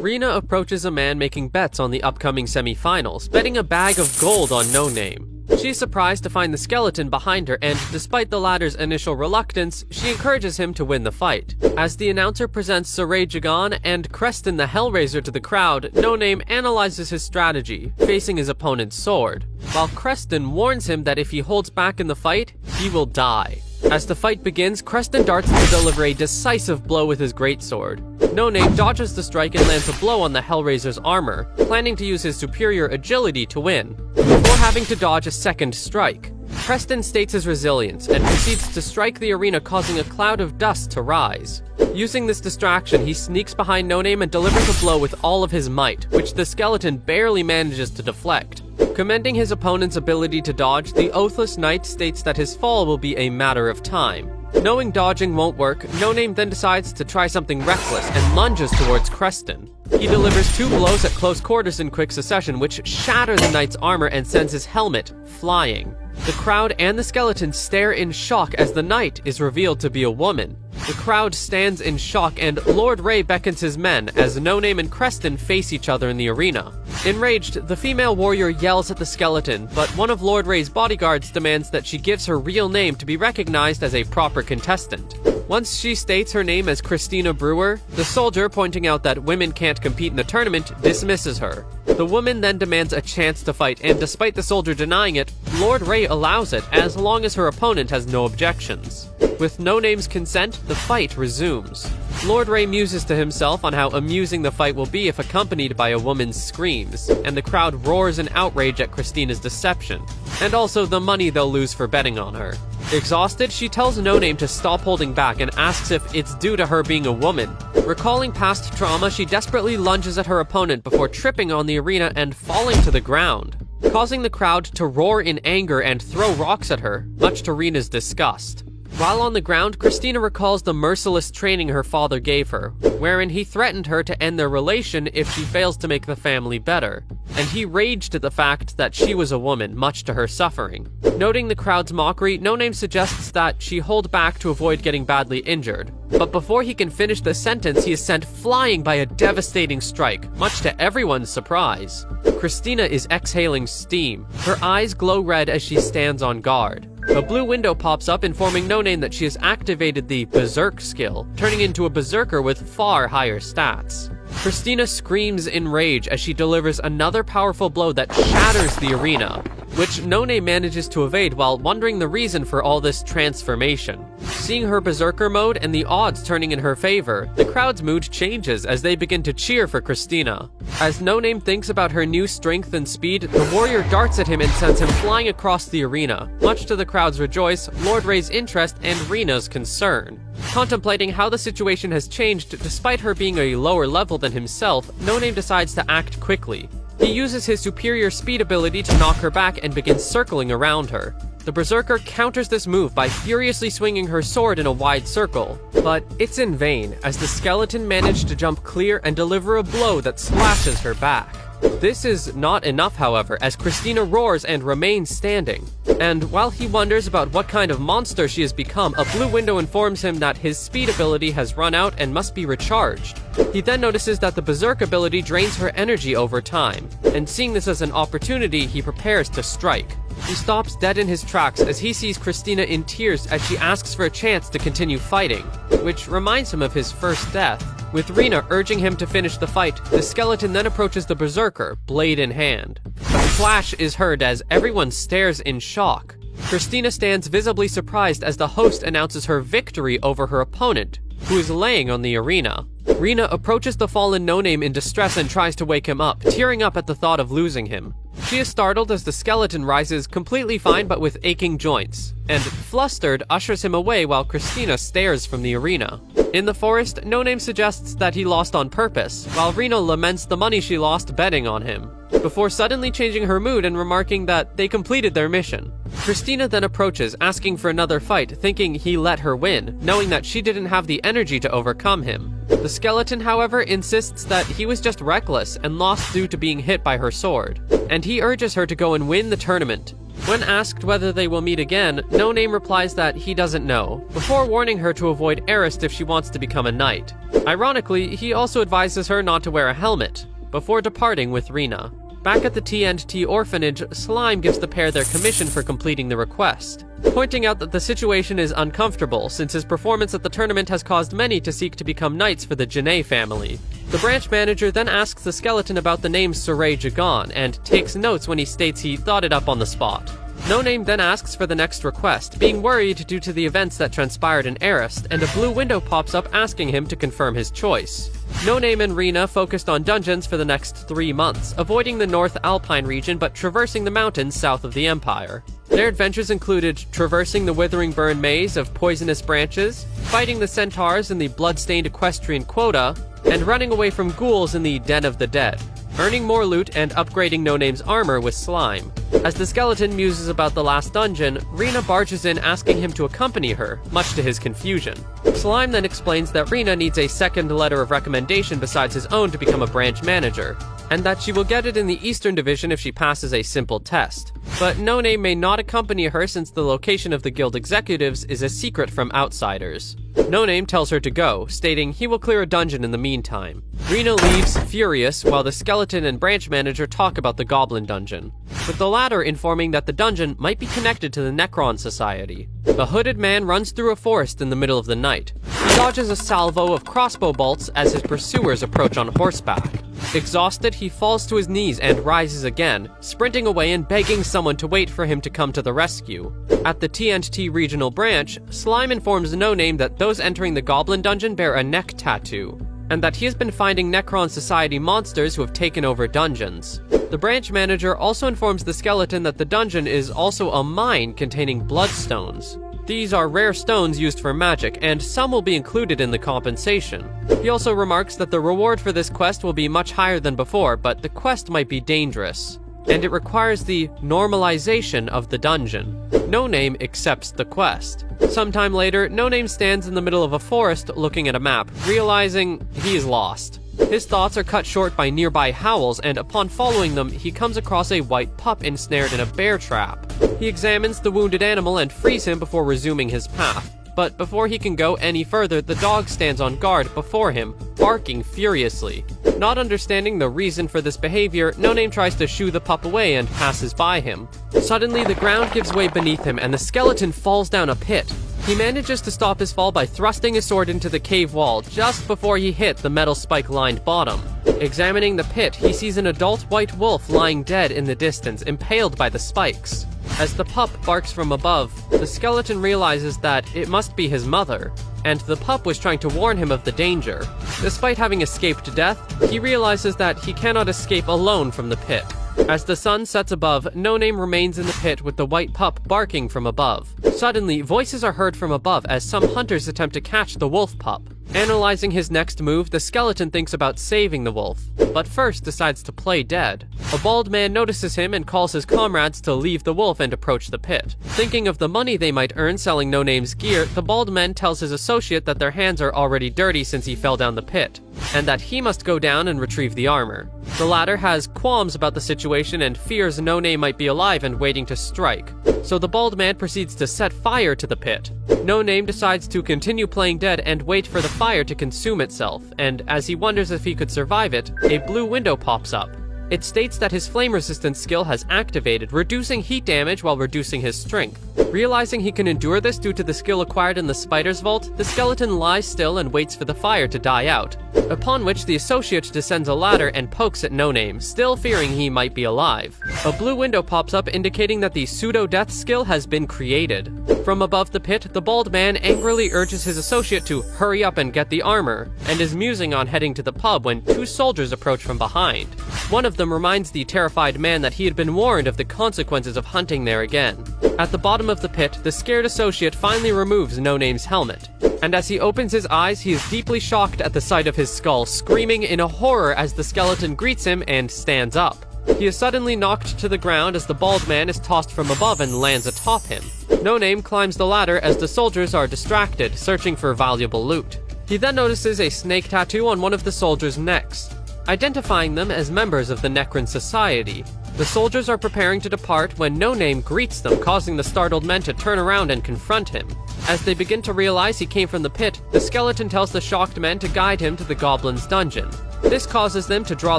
Rena approaches a man making bets on the upcoming semi-finals, betting a bag of gold on No Name. She's surprised to find the skeleton behind her, and despite the latter's initial reluctance, she encourages him to win the fight. As the announcer presents Saray Jagan and Creston the Hellraiser to the crowd, No Name analyzes his strategy, facing his opponent's sword, while Creston warns him that if he holds back in the fight, he will die. As the fight begins, Creston darts to deliver a decisive blow with his greatsword. No Name dodges the strike and lands a blow on the Hellraiser's armor, planning to use his superior agility to win, before having to dodge a second strike. Creston states his resilience and proceeds to strike the arena, causing a cloud of dust to rise. Using this distraction, he sneaks behind No Name and delivers a blow with all of his might, which the skeleton barely manages to deflect. Commending his opponent's ability to dodge, the Oathless Knight states that his fall will be a matter of time. Knowing dodging won't work, No Name then decides to try something reckless and lunges towards Creston. He delivers 2 blows at close quarters in quick succession, which shatter the knight's armor and sends his helmet flying. The crowd and the skeleton stare in shock as the knight is revealed to be a woman. The crowd stands in shock, and Lord Ray beckons his men as No Name and Creston face each other in the arena. Enraged, the female warrior yells at the skeleton, but one of Lord Ray's bodyguards demands that she gives her real name to be recognized as a proper contestant. Once she states her name as Christina Brewer, the soldier, pointing out that women can't compete in the tournament, dismisses her. The woman then demands a chance to fight, and despite the soldier denying it, Lord Ray allows it as long as her opponent has no objections. With No Name's consent, the fight resumes. Lord Ray muses to himself on how amusing the fight will be if accompanied by a woman's screams, and the crowd roars in outrage at Christina's deception, and also the money they'll lose for betting on her. Exhausted, she tells No Name to stop holding back and asks if it's due to her being a woman. Recalling past trauma, she desperately lunges at her opponent before tripping on the arena and falling to the ground, causing the crowd to roar in anger and throw rocks at her, much to Rena's disgust. While on the ground, Christina recalls the merciless training her father gave her, wherein he threatened her to end their relation if she fails to make the family better, and he raged at the fact that she was a woman, much to her suffering. Noting the crowd's mockery, No Name suggests that she hold back to avoid getting badly injured, but before he can finish the sentence, he is sent flying by a devastating strike, much to everyone's surprise. Christina is exhaling steam. Her eyes glow red as she stands on guard. A blue window pops up, informing No Name that she has activated the Berserk skill, turning into a berserker with far higher stats. Christina screams in rage as she delivers another powerful blow that shatters the arena. which No Name manages to evade while wondering the reason for all this transformation. Seeing her berserker mode and the odds turning in her favor, the crowd's mood changes as they begin to cheer for Christina. As No Name thinks about her new strength and speed, the warrior darts at him and sends him flying across the arena. Much to the crowd's rejoice, Lord Ray's interest, and Rina's concern. Contemplating how the situation has changed despite her being a lower level than himself, No Name decides to act quickly. He uses his superior speed ability to knock her back and begins circling around her. The berserker counters this move by furiously swinging her sword in a wide circle, but it's in vain as the skeleton managed to jump clear and deliver a blow that slashes her back. This is not enough, however, as Christina roars and remains standing. And while he wonders about what kind of monster she has become, a blue window informs him that his speed ability has run out and must be recharged. He then notices that the berserk ability drains her energy over time, and seeing this as an opportunity, he prepares to strike. He stops dead in his tracks as he sees Christina in tears as she asks for a chance to continue fighting, which reminds him of his first death. With Rina urging him to finish the fight, the skeleton then approaches the berserker, blade in hand. A flash is heard as everyone stares in shock. Christina stands visibly surprised as the host announces her victory over her opponent, who is laying on the arena. Rina approaches the fallen No Name in distress and tries to wake him up, tearing up at the thought of losing him. She is startled as the skeleton rises completely fine but with aching joints, and flustered ushers him away while Christina stares from the arena. In the forest, No Name suggests that he lost on purpose, while Rina laments the money she lost betting on him, before suddenly changing her mood and remarking that they completed their mission. Christina then approaches, asking for another fight, thinking he let her win, knowing that she didn't have the energy to overcome him. The skeleton, however, insists that he was just reckless and lost due to being hit by her sword, and he urges her to go and win the tournament. When asked whether they will meet again, No Name replies that he doesn't know, before warning her to avoid Arist if she wants to become a knight. Ironically, he also advises her not to wear a helmet, before departing with Rina. Back at the TNT orphanage, Slime gives the pair their commission for completing the request, pointing out that the situation is uncomfortable since his performance at the tournament has caused many to seek to become knights for the Janae family. The branch manager then asks the skeleton about the name Suray Jagan and takes notes when he states he thought it up on the spot. No Name then asks for the next request, being worried due to the events that transpired in Arist, and a blue window pops up asking him to confirm his choice. No Name and Rina focused on dungeons for the next 3 months, avoiding the North Alpine region but traversing the mountains south of the Empire. Their adventures included traversing the Withering Burn maze of poisonous branches, fighting the centaurs in the blood-stained equestrian quota, and running away from ghouls in the Den of the Dead, earning more loot and upgrading No Name's armor with Slime. As the skeleton muses about the last dungeon, Rina barges in asking him to accompany her, much to his confusion. Slime then explains that Rina needs a second letter of recommendation besides his own to become a branch manager, and that she will get it in the Eastern Division if she passes a simple test. But No Name may not accompany her since the location of the guild executives is a secret from outsiders. No Name tells her to go, stating he will clear a dungeon in the meantime. Rina leaves furious while the skeleton and branch manager talk about the goblin dungeon, with the latter informing that the dungeon might be connected to the Necron Society. The hooded man runs through a forest in the middle of the night. He dodges a salvo of crossbow bolts as his pursuers approach on horseback. Exhausted, he falls to his knees and rises again, sprinting away and begging someone to wait for him to come to the rescue. At the TNT regional branch, Slime informs No Name that those entering the goblin dungeon bear a neck tattoo, and that he has been finding Necron Society monsters who have taken over dungeons. The branch manager also informs the skeleton that the dungeon is also a mine containing bloodstones. These are rare stones used for magic, and some will be included in the compensation. He also remarks that the reward for this quest will be much higher than before, but the quest might be dangerous, and it requires the normalization of the dungeon. No Name accepts the quest. Sometime later, No Name stands in the middle of a forest looking at a map, realizing he is lost. His thoughts are cut short by nearby howls, and upon following them, he comes across a white pup ensnared in a bear trap. He examines the wounded animal and frees him before resuming his path. But before he can go any further, the dog stands on guard before him, barking furiously. Not understanding the reason for this behavior, No Name tries to shoo the pup away and passes by him. Suddenly, the ground gives way beneath him and the skeleton falls down a pit. He manages to stop his fall by thrusting his sword into the cave wall just before he hit the metal spike-lined bottom. Examining the pit, he sees an adult white wolf lying dead in the distance, impaled by the spikes. As the pup barks from above, the skeleton realizes that it must be his mother, and the pup was trying to warn him of the danger. Despite having escaped death, he realizes that he cannot escape alone from the pit. As the sun sets above, No Name remains in the pit with the white pup barking from above. Suddenly, voices are heard from above as some hunters attempt to catch the wolf pup. Analyzing his next move, the skeleton thinks about saving the wolf, but first decides to play dead. A bald man notices him and calls his comrades to leave the wolf and approach the pit. Thinking of the money they might earn selling No Name's gear, the bald man tells his associate that their hands are already dirty since he fell down the pit, and that he must go down and retrieve the armor. The latter has qualms about the situation and fears No Name might be alive and waiting to strike, so the bald man proceeds to set fire to the pit. No Name decides to continue playing dead and wait for the fire to consume itself, and as he wonders if he could survive it, a blue window pops up. It states that his flame resistance skill has activated, reducing heat damage while reducing his strength. Realizing he can endure this due to the skill acquired in the spider's vault, the skeleton lies still and waits for the fire to die out, upon which the associate descends a ladder and pokes at No Name, still fearing he might be alive. A blue window pops up indicating that the pseudo-death skill has been created. From above the pit, the bald man angrily urges his associate to hurry up and get the armor, and is musing on heading to the pub when two soldiers approach from behind. One of them reminds the terrified man that he had been warned of the consequences of hunting there again. At the bottom of the pit, the scared associate finally removes No Name's helmet, and as he opens his eyes, he is deeply shocked at the sight of his skull, screaming in horror as the skeleton greets him and stands up. He is suddenly knocked to the ground as the bald man is tossed from above and lands atop him. No Name climbs the ladder as the soldiers are distracted, searching for valuable loot. He then notices a snake tattoo on one of the soldiers' necks, identifying them as members of the Necron Society. The soldiers are preparing to depart when No Name greets them, causing the startled men to turn around and confront him. As they begin to realize he came from the pit, the skeleton tells the shocked men to guide him to the goblin's dungeon. This causes them to draw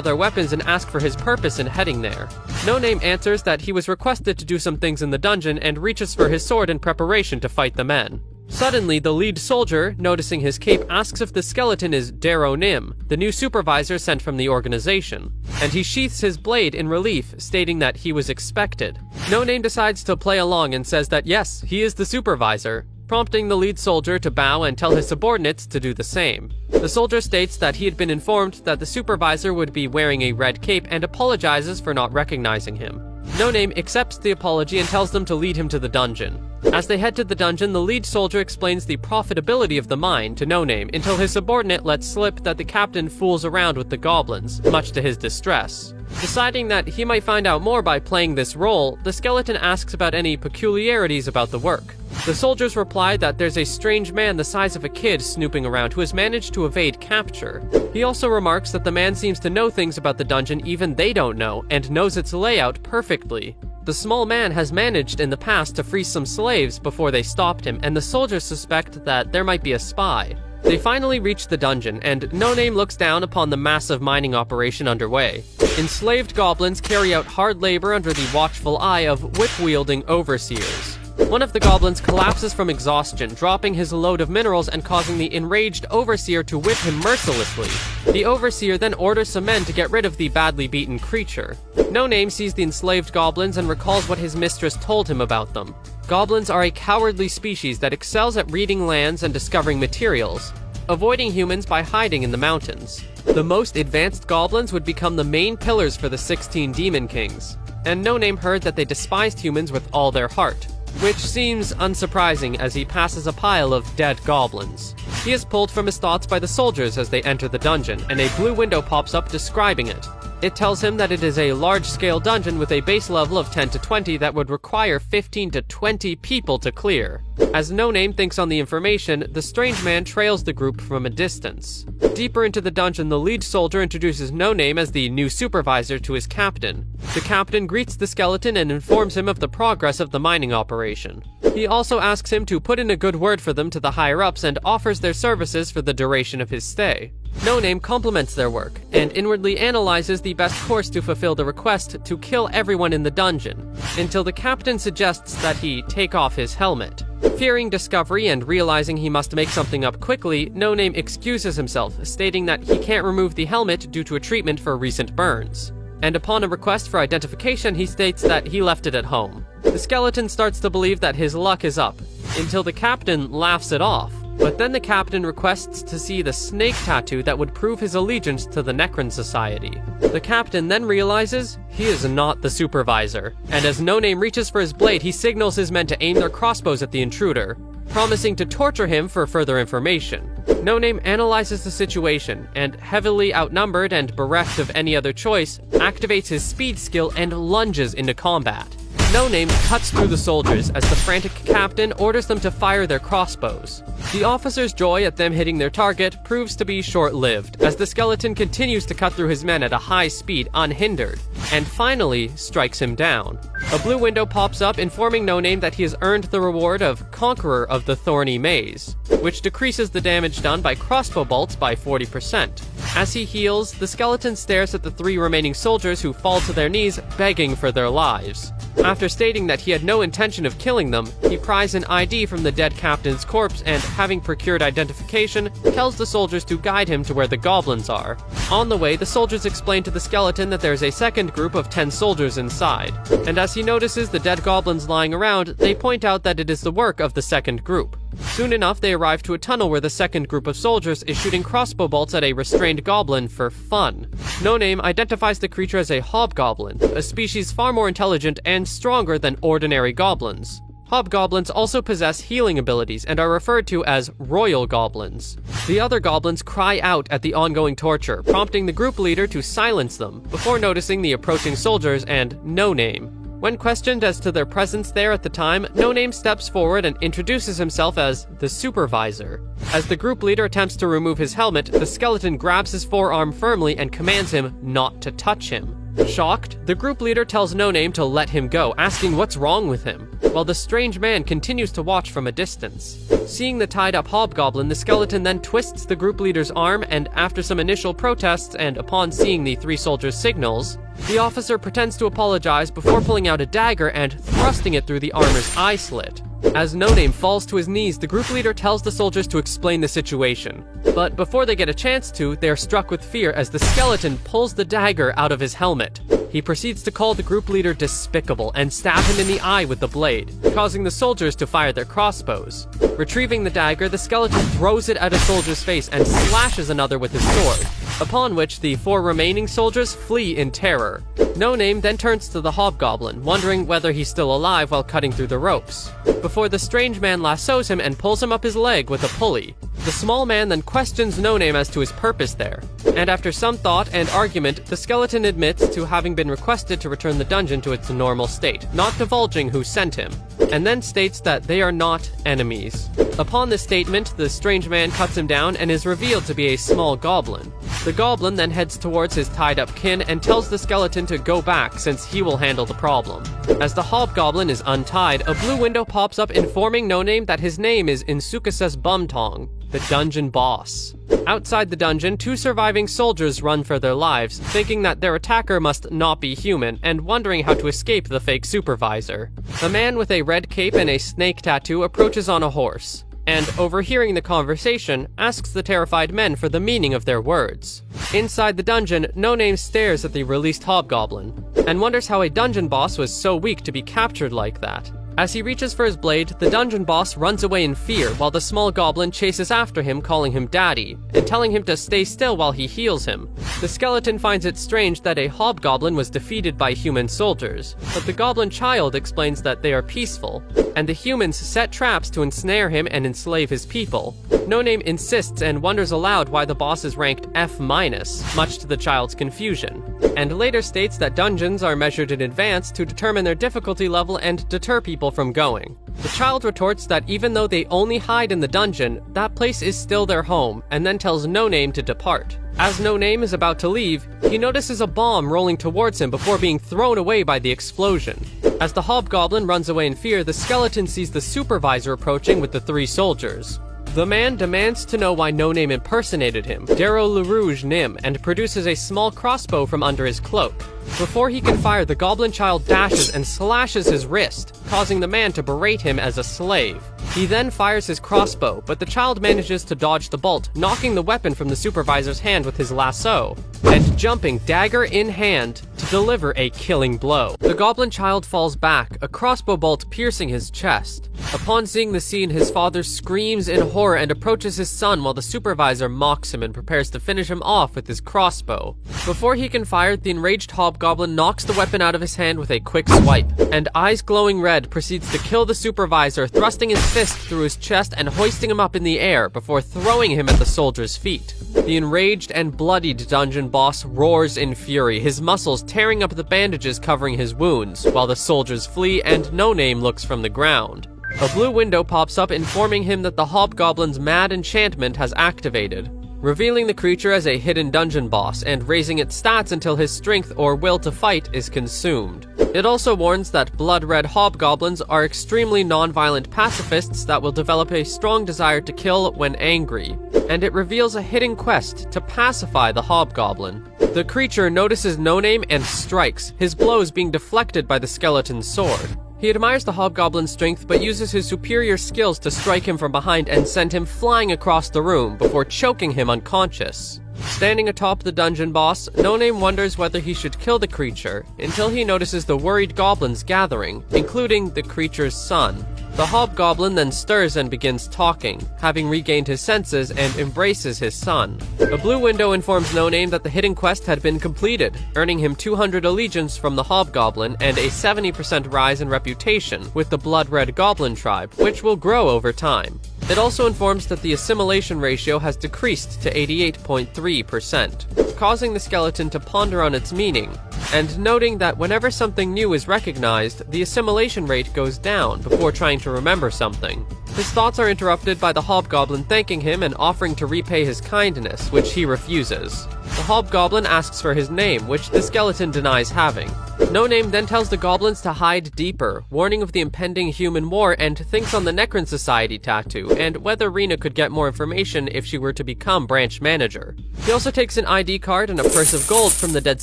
their weapons and ask for his purpose in heading there. No Name answers that he was requested to do some things in the dungeon and reaches for his sword in preparation to fight the men. Suddenly, the lead soldier, noticing his cape, asks if the skeleton is Darrow Nim, the new supervisor sent from the organization, and he sheaths his blade in relief, stating that he was expected. No Name decides to play along and says that yes, he is the supervisor, prompting the lead soldier to bow and tell his subordinates to do the same. The soldier states that he had been informed that the supervisor would be wearing a red cape and apologizes for not recognizing him. No Name accepts the apology and tells them to lead him to the dungeon. As they head to the dungeon, the lead soldier explains the profitability of the mine to No Name until his subordinate lets slip that the captain fools around with the goblins, much to his distress. Deciding that he might find out more by playing this role, the skeleton asks about any peculiarities about the work. The soldiers reply that there's a strange man the size of a kid snooping around who has managed to evade capture. He also remarks that the man seems to know things about the dungeon even they don't know, and knows its layout perfectly. The small man has managed in the past to free some slaves before they stopped him, and the soldiers suspect that there might be a spy. They finally reach the dungeon, and No Name looks down upon the massive mining operation underway. Enslaved goblins carry out hard labor under the watchful eye of whip-wielding overseers. One of the goblins collapses from exhaustion, dropping his load of minerals and causing the enraged overseer to whip him mercilessly. The overseer then orders some men to get rid of the badly beaten creature. No Name sees the enslaved goblins and recalls what his mistress told him about them. Goblins are a cowardly species that excels at reading lands and discovering materials, avoiding humans by hiding in the mountains. The most advanced goblins would become the main pillars for the 16 Demon Kings, and No Name heard that they despised humans with all their heart, which seems unsurprising as he passes a pile of dead goblins. He is pulled from his thoughts by the soldiers as they enter the dungeon, and a blue window pops up describing it. It tells him that it is a large-scale dungeon with a base level of 10 to 20 that would require 15 to 20 people to clear. As No Name thinks on the information, the strange man trails the group from a distance. Deeper into the dungeon, the lead soldier introduces No Name as the new supervisor to his captain. The captain greets the skeleton and informs him of the progress of the mining operation. He also asks him to put in a good word for them to the higher-ups and offers their services for the duration of his stay. No Name compliments their work, and inwardly analyzes the best course to fulfill the request to kill everyone in the dungeon, until the captain suggests that he take off his helmet. Fearing discovery and realizing he must make something up quickly, No Name excuses himself, stating that he can't remove the helmet due to a treatment for recent burns. And upon a request for identification, he states that he left it at home. The skeleton starts to believe that his luck is up, until the captain laughs it off. But then the captain requests to see the snake tattoo that would prove his allegiance to the Necron Society. The captain then realizes he is not the supervisor, and as No Name reaches for his blade, he signals his men to aim their crossbows at the intruder, promising to torture him for further information. No Name analyzes the situation, and heavily outnumbered and bereft of any other choice, activates his speed skill and lunges into combat. No Name cuts through the soldiers as the frantic captain orders them to fire their crossbows. The officer's joy at them hitting their target proves to be short-lived, as the skeleton continues to cut through his men at a high speed unhindered, and finally strikes him down. A blue window pops up informing No Name that he has earned the reward of Conqueror of the Thorny Maze, which decreases the damage done by crossbow bolts by 40%. As he heals, the skeleton stares at the 3 remaining soldiers who fall to their knees, begging for their lives. After stating that he had no intention of killing them, he pries an ID from the dead captain's corpse and, having procured identification, tells the soldiers to guide him to where the goblins are. On the way, the soldiers explain to the skeleton that there's a second group of 10 soldiers inside, and as he notices the dead goblins lying around, they point out that it is the work of the second group. Soon enough, they arrive to a tunnel where the second group of soldiers is shooting crossbow bolts at a restrained goblin for fun. No Name identifies the creature as a hobgoblin, a species far more intelligent and stronger than ordinary goblins. Hobgoblins also possess healing abilities and are referred to as royal goblins. The other goblins cry out at the ongoing torture, prompting the group leader to silence them, before noticing the approaching soldiers and No Name. When questioned as to their presence there at the time, No Name steps forward and introduces himself as the supervisor. As the group leader attempts to remove his helmet, the skeleton grabs his forearm firmly and commands him not to touch him. Shocked, the group leader tells No Name to let him go, asking what's wrong with him, while the strange man continues to watch from a distance. Seeing the tied-up hobgoblin, the skeleton then twists the group leader's arm, and after some initial protests and upon seeing the 3 soldiers' signals, the officer pretends to apologize before pulling out a dagger and thrusting it through the armor's eye slit. As No Name falls to his knees, the group leader tells the soldiers to explain the situation. But before they get a chance to, they are struck with fear as the skeleton pulls the dagger out of his helmet. He proceeds to call the group leader despicable and stab him in the eye with the blade, causing the soldiers to fire their crossbows. Retrieving the dagger, the skeleton throws it at a soldier's face and slashes another with his sword, upon which the 4 remaining soldiers flee in terror. No Name then turns to the hobgoblin, wondering whether he's still alive while cutting through the ropes, before the strange man lassos him and pulls him up his leg with a pulley. The small man then questions No Name as to his purpose there, and after some thought and argument, the skeleton admits to having been requested to return the dungeon to its normal state, not divulging who sent him, and then states that they are not enemies. Upon this statement, the strange man cuts him down and is revealed to be a small goblin. The goblin then heads towards his tied-up kin and tells the skeleton to go back since he will handle the problem. As the hobgoblin is untied, a blue window pops up informing No Name that his name is Insukases Bumtong, the dungeon boss. Outside the dungeon, 2 surviving soldiers run for their lives, thinking that their attacker must not be human, and wondering how to escape the fake supervisor. A man with a red cape and a snake tattoo approaches on a horse, and, overhearing the conversation, asks the terrified men for the meaning of their words. Inside the dungeon, No Name stares at the released hobgoblin, and wonders how a dungeon boss was so weak to be captured like that. As he reaches for his blade, the dungeon boss runs away in fear while the small goblin chases after him, calling him daddy, and telling him to stay still while he heals him. The skeleton finds it strange that a hobgoblin was defeated by human soldiers, but the goblin child explains that they are peaceful, and the humans set traps to ensnare him and enslave his people. No Name insists and wonders aloud why the boss is ranked F-, much to the child's confusion, and later states that dungeons are measured in advance to determine their difficulty level and deter people from going. The child retorts that even though they only hide in the dungeon, that place is still their home, and then tells No Name to depart. As No Name is about to leave, he notices a bomb rolling towards him before being thrown away by the explosion. As the hobgoblin runs away in fear, the skeleton sees the supervisor approaching with the 3 soldiers. The man demands to know why No Name impersonated him, Darrow LaRouge Nim, and produces a small crossbow from under his cloak. Before he can fire, the Goblin Child dashes and slashes his wrist, causing the man to berate him as a slave. He then fires his crossbow, but the child manages to dodge the bolt, knocking the weapon from the supervisor's hand with his lasso, and jumping dagger in hand to deliver a killing blow. The Goblin Child falls back, a crossbow bolt piercing his chest. Upon seeing the scene, his father screams in horror and approaches his son while the supervisor mocks him and prepares to finish him off with his crossbow. Before he can fire, the enraged hobgoblin knocks the weapon out of his hand with a quick swipe, and eyes glowing red proceeds to kill the supervisor, thrusting his fist through his chest and hoisting him up in the air before throwing him at the soldier's feet. The enraged and bloodied dungeon boss roars in fury, his muscles tearing up the bandages covering his wounds, while the soldiers flee and No Name looks from the ground. A blue window pops up informing him that the hobgoblin's mad enchantment has activated, revealing the creature as a hidden dungeon boss and raising its stats until his strength or will to fight is consumed. It also warns that blood-red hobgoblins are extremely non-violent pacifists that will develop a strong desire to kill when angry, and it reveals a hidden quest to pacify the hobgoblin. The creature notices No Name and strikes, his blows being deflected by the skeleton's sword. He admires the hobgoblin's strength but uses his superior skills to strike him from behind and send him flying across the room before choking him unconscious. Standing atop the dungeon boss, No Name wonders whether he should kill the creature until he notices the worried goblins gathering, including the creature's son. The hobgoblin then stirs and begins talking, having regained his senses, and embraces his son. A blue window informs No Name that the hidden quest had been completed, earning him 200 allegiance from the hobgoblin and a 70% rise in reputation with the blood-red goblin tribe, which will grow over time. It also informs that the assimilation ratio has decreased to 88.3%, causing the skeleton to ponder on its meaning, and noting that whenever something new is recognized, the assimilation rate goes down before trying to remember something. His thoughts are interrupted by the hobgoblin thanking him and offering to repay his kindness, which he refuses. The hobgoblin asks for his name, which the skeleton denies having. No Name then tells the goblins to hide deeper, warning of the impending human war, and thinks on the Necron Society tattoo, and whether Rena could get more information if she were to become branch manager. He also takes an ID card and a purse of gold from the dead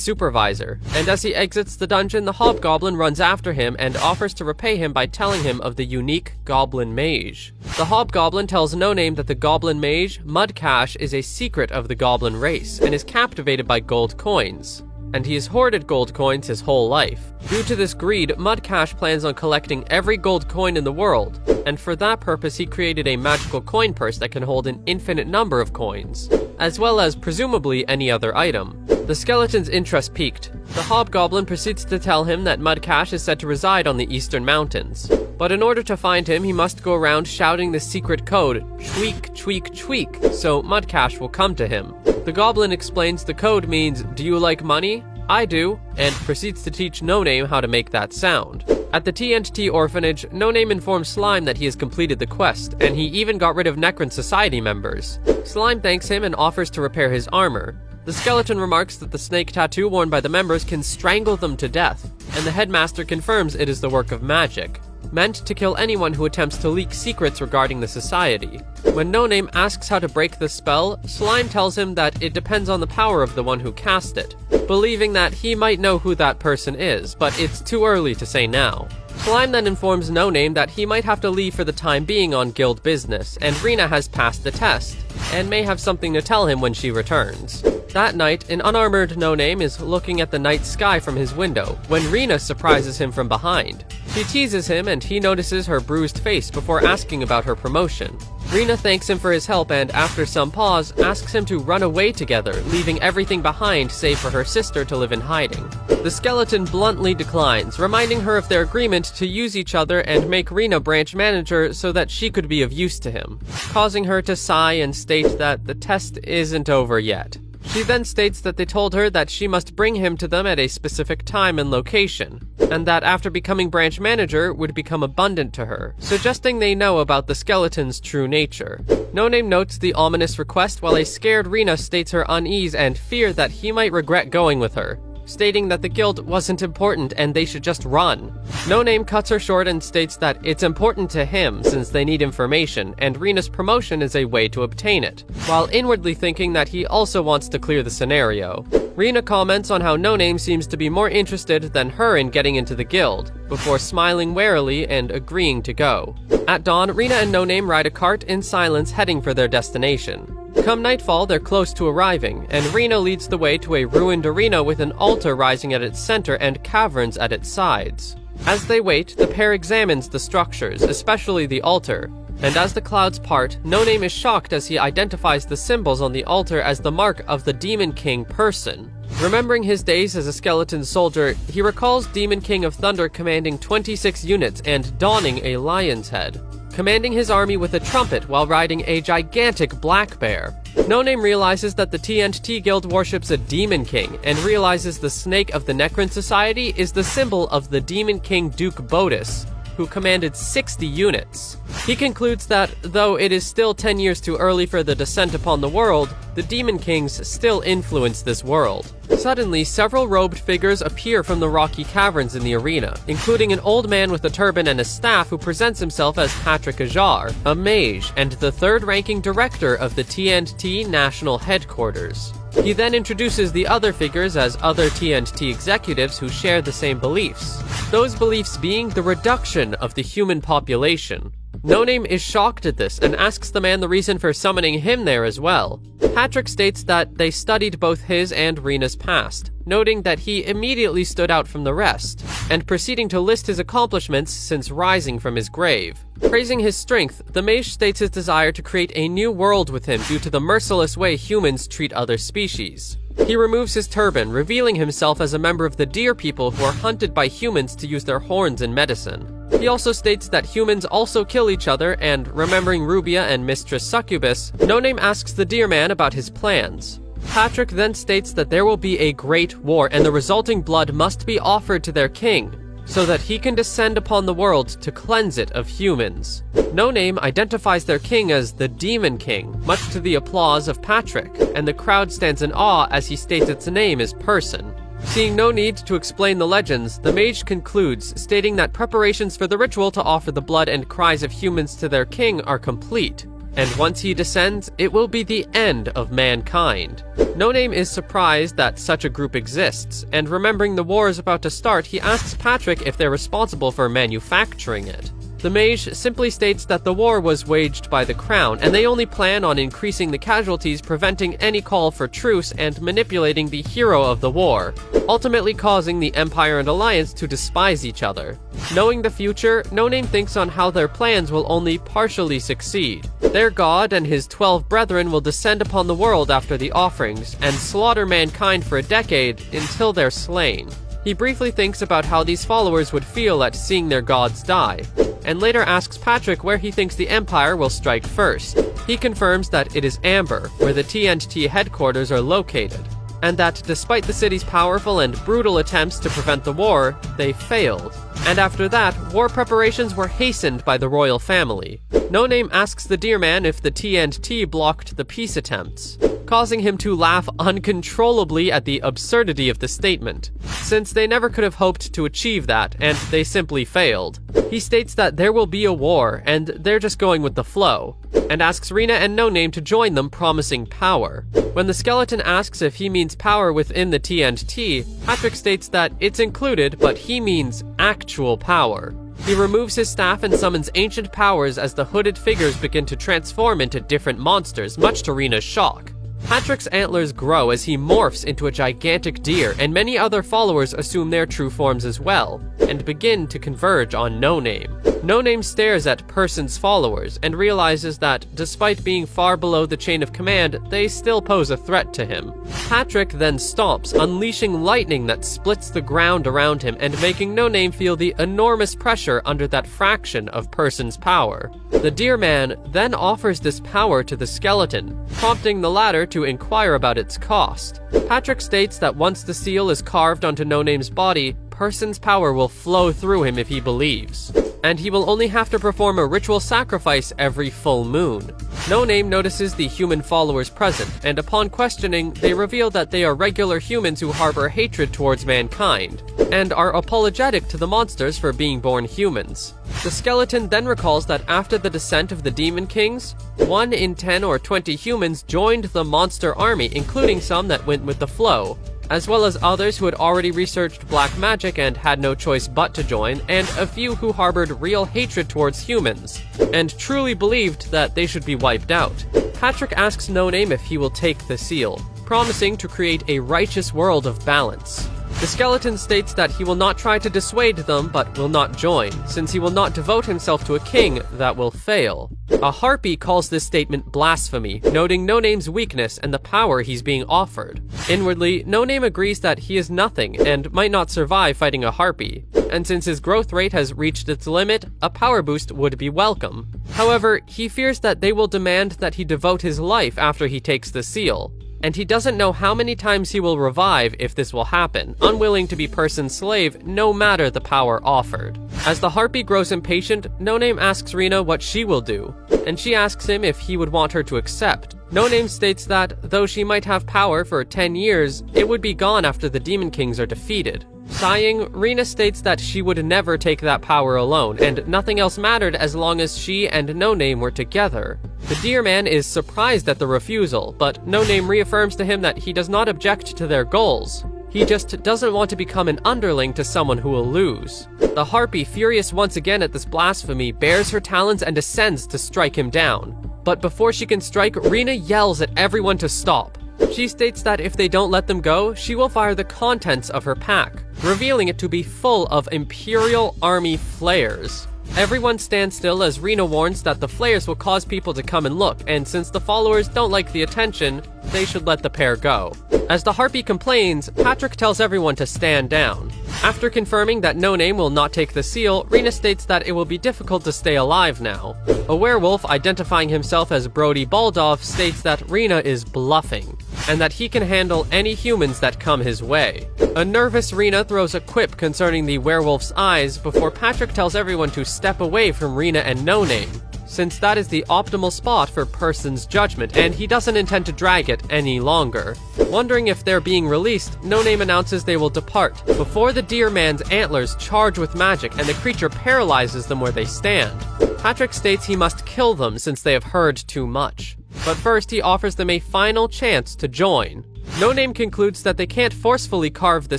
supervisor, and as he exits the dungeon, the hobgoblin runs after him and offers to repay him by telling him of the unique Goblin Mage. The hobgoblin tells No Name that the Goblin Mage, Mudcash, is a secret of the goblin race, and is captivated by gold coins, and he has hoarded gold coins his whole life. Due to this greed, Mudcash plans on collecting every gold coin in the world, and for that purpose he created a magical coin purse that can hold an infinite number of coins, as well as presumably any other item. The skeleton's interest piqued. The hobgoblin proceeds to tell him that Mudcash is said to reside on the eastern mountains, but in order to find him he must go around shouting the secret code, "Chweek, chweek, chweek," so Mudcash will come to him. The goblin explains the code means, "Do you like money? I do," and proceeds to teach No Name how to make that sound. At the TNT orphanage, No Name informs Slime that he has completed the quest, and he even got rid of Necron Society members. Slime thanks him and offers to repair his armor. The skeleton remarks that the snake tattoo worn by the members can strangle them to death, and the headmaster confirms it is the work of magic, meant to kill anyone who attempts to leak secrets regarding the society. When No Name asks how to break the spell, Slime tells him that it depends on the power of the one who cast it, believing that he might know who that person is, but it's too early to say now. Slime then informs No Name that he might have to leave for the time being on guild business, and Rena has passed the test, and may have something to tell him when she returns. That night, an unarmored No Name is looking at the night sky from his window, when Rena surprises him from behind. She teases him and he notices her bruised face before asking about her promotion. Rena thanks him for his help and, after some pause, asks him to run away together, leaving everything behind save for her sister to live in hiding. The skeleton bluntly declines, reminding her of their agreement to use each other and make Rena branch manager so that she could be of use to him, causing her to sigh and state that the test isn't over yet. She then states that they told her that she must bring him to them at a specific time and location, and that after becoming branch manager would become abundant to her, suggesting they know about the skeleton's true nature. No Name notes the ominous request while a scared Rena states her unease and fear that he might regret going with her. stating that the guild wasn't important and they should just run. No Name cuts her short and states that it's important to him since they need information, and Rina's promotion is a way to obtain it, while inwardly thinking that he also wants to clear the scenario. Rina comments on how No Name seems to be more interested than her in getting into the guild, before smiling warily and agreeing to go. At dawn, Rina and No Name ride a cart in silence heading for their destination. Come nightfall, they're close to arriving, and Rina leads the way to a ruined arena with an altar rising at its center and caverns at its sides. As they wait, the pair examines the structures, especially the altar, and as the clouds part, No Name is shocked as he identifies the symbols on the altar as the mark of the Demon King person. Remembering his days as a skeleton soldier, he recalls Demon King of Thunder commanding 26 units and donning a lion's head, commanding his army with a trumpet while riding a gigantic black bear. No Name realizes that the TNT Guild worships a Demon King, and realizes the snake of the Necron Society is the symbol of the Demon King Duke Bodis, who commanded 60 units. He concludes that, though it is still 10 years too early for the descent upon the world, the Demon Kings still influence this world. Suddenly, several robed figures appear from the rocky caverns in the arena, including an old man with a turban and a staff who presents himself as Patrick Ajar, a mage, and the third-ranking director of the TNT National Headquarters. He then introduces the other figures as other TNT executives who share the same beliefs. Those beliefs being the reduction of the human population. No Name is shocked at this and asks the man the reason for summoning him there as well. Patrick states that they studied both his and Rina's past, noting that he immediately stood out from the rest, and proceeding to list his accomplishments since rising from his grave. Praising his strength, the mage states his desire to create a new world with him due to the merciless way humans treat other species. He removes his turban, revealing himself as a member of the deer people who are hunted by humans to use their horns in medicine. He also states that humans also kill each other, and remembering Rubia and Mistress Succubus, No Name asks the deer man about his plans. Patrick then states that there will be a great war and the resulting blood must be offered to their king, so that he can descend upon the world to cleanse it of humans. No Name identifies their king as the Demon King, much to the applause of Patrick, and the crowd stands in awe as he states its name is Person. Seeing no need to explain the legends, the mage concludes, stating that preparations for the ritual to offer the blood and cries of humans to their king are complete, and once he descends, it will be the end of mankind. No Name is surprised that such a group exists, and remembering the war is about to start, he asks Patrick if they're responsible for manufacturing it. The mage simply states that the war was waged by the crown, and they only plan on increasing the casualties, preventing any call for truce, and manipulating the hero of the war, ultimately causing the Empire and Alliance to despise each other. Knowing the future, No Name thinks on how their plans will only partially succeed. Their god and his 12 brethren will descend upon the world after the offerings, and slaughter mankind for a decade until they're slain. He briefly thinks about how these followers would feel at seeing their gods die, and later asks Patrick where he thinks the Empire will strike first. He confirms that it is Amber, where the TNT headquarters are located, and that despite the city's powerful and brutal attempts to prevent the war, they failed. And after that, war preparations were hastened by the royal family. No Name asks the deer man if the TNT blocked the peace attempts, causing him to laugh uncontrollably at the absurdity of the statement, since they never could have hoped to achieve that, and they simply failed. He states that there will be a war, and they're just going with the flow, and asks Rina and No Name to join them, promising power. When the skeleton asks if he means power within the TNT, Patrick states that it's included, but he means actual power. He removes his staff and summons ancient powers as the hooded figures begin to transform into different monsters, much to Rina's shock. Patrick's antlers grow as he morphs into a gigantic deer, and many other followers assume their true forms as well, and begin to converge on No Name. No Name stares at Person's followers, and realizes that, despite being far below the chain of command, they still pose a threat to him. Patrick then stomps, unleashing lightning that splits the ground around him, and making No Name feel the enormous pressure under that fraction of Person's power. The deer man then offers this power to the skeleton, prompting the latter to inquire about its cost. Patrick states that once the seal is carved onto No Name's body, Person's power will flow through him if he believes. and he will only have to perform a ritual sacrifice every full moon. No Name notices the human followers present, and upon questioning, they reveal that they are regular humans who harbor hatred towards mankind, and are apologetic to the monsters for being born humans. The skeleton then recalls that after the descent of the Demon Kings, 1 in 10 or 20 humans joined the monster army, including some that went with the flow, as well as others who had already researched black magic and had no choice but to join, and a few who harbored real hatred towards humans, and truly believed that they should be wiped out. Patrick asks No Name if he will take the seal, promising to create a righteous world of balance. The skeleton states that he will not try to dissuade them, but will not join, since he will not devote himself to a king that will fail. A harpy calls this statement blasphemy, noting No Name's weakness and the power he's being offered. Inwardly, No Name agrees that he is nothing and might not survive fighting a harpy, and since his growth rate has reached its limit, a power boost would be welcome. However, he fears that they will demand that he devote his life after he takes the seal, and he doesn't know how many times he will revive if this will happen, unwilling to be person's slave no matter the power offered. As the harpy grows impatient, No Name asks Rena what she will do, and she asks him if he would want her to accept. No Name states that, though she might have power for 10 years, it would be gone after the Demon Kings are defeated. Sighing, Rena states that she would never take that power alone, and nothing else mattered as long as she and No Name were together. The Deer Man is surprised at the refusal, but No Name reaffirms to him that he does not object to their goals. He just doesn't want to become an underling to someone who will lose. The harpy, furious once again at this blasphemy, bares her talons and descends to strike him down. But before she can strike, Rena yells at everyone to stop. She states that if they don't let them go, she will fire the contents of her pack, revealing it to be full of Imperial Army flares. Everyone stands still as Rena warns that the flares will cause people to come and look, and since the followers don't like the attention, they should let the pair go. As the harpy complains, Patrick tells everyone to stand down. After confirming that No Name will not take the seal, Rena states that it will be difficult to stay alive now. A werewolf identifying himself as Brody Baldov states that Rena is bluffing, and that he can handle any humans that come his way. A nervous Rena throws a quip concerning the werewolf's eyes before Patrick tells everyone to step away from Rena and No Name, since that is the optimal spot for person's judgment, and he doesn't intend to drag it any longer. Wondering if they're being released, No Name announces they will depart, before the Deer Man's antlers charge with magic and the creature paralyzes them where they stand. Patrick states he must kill them since they have heard too much. But first he offers them a final chance to join. No Name concludes that they can't forcefully carve the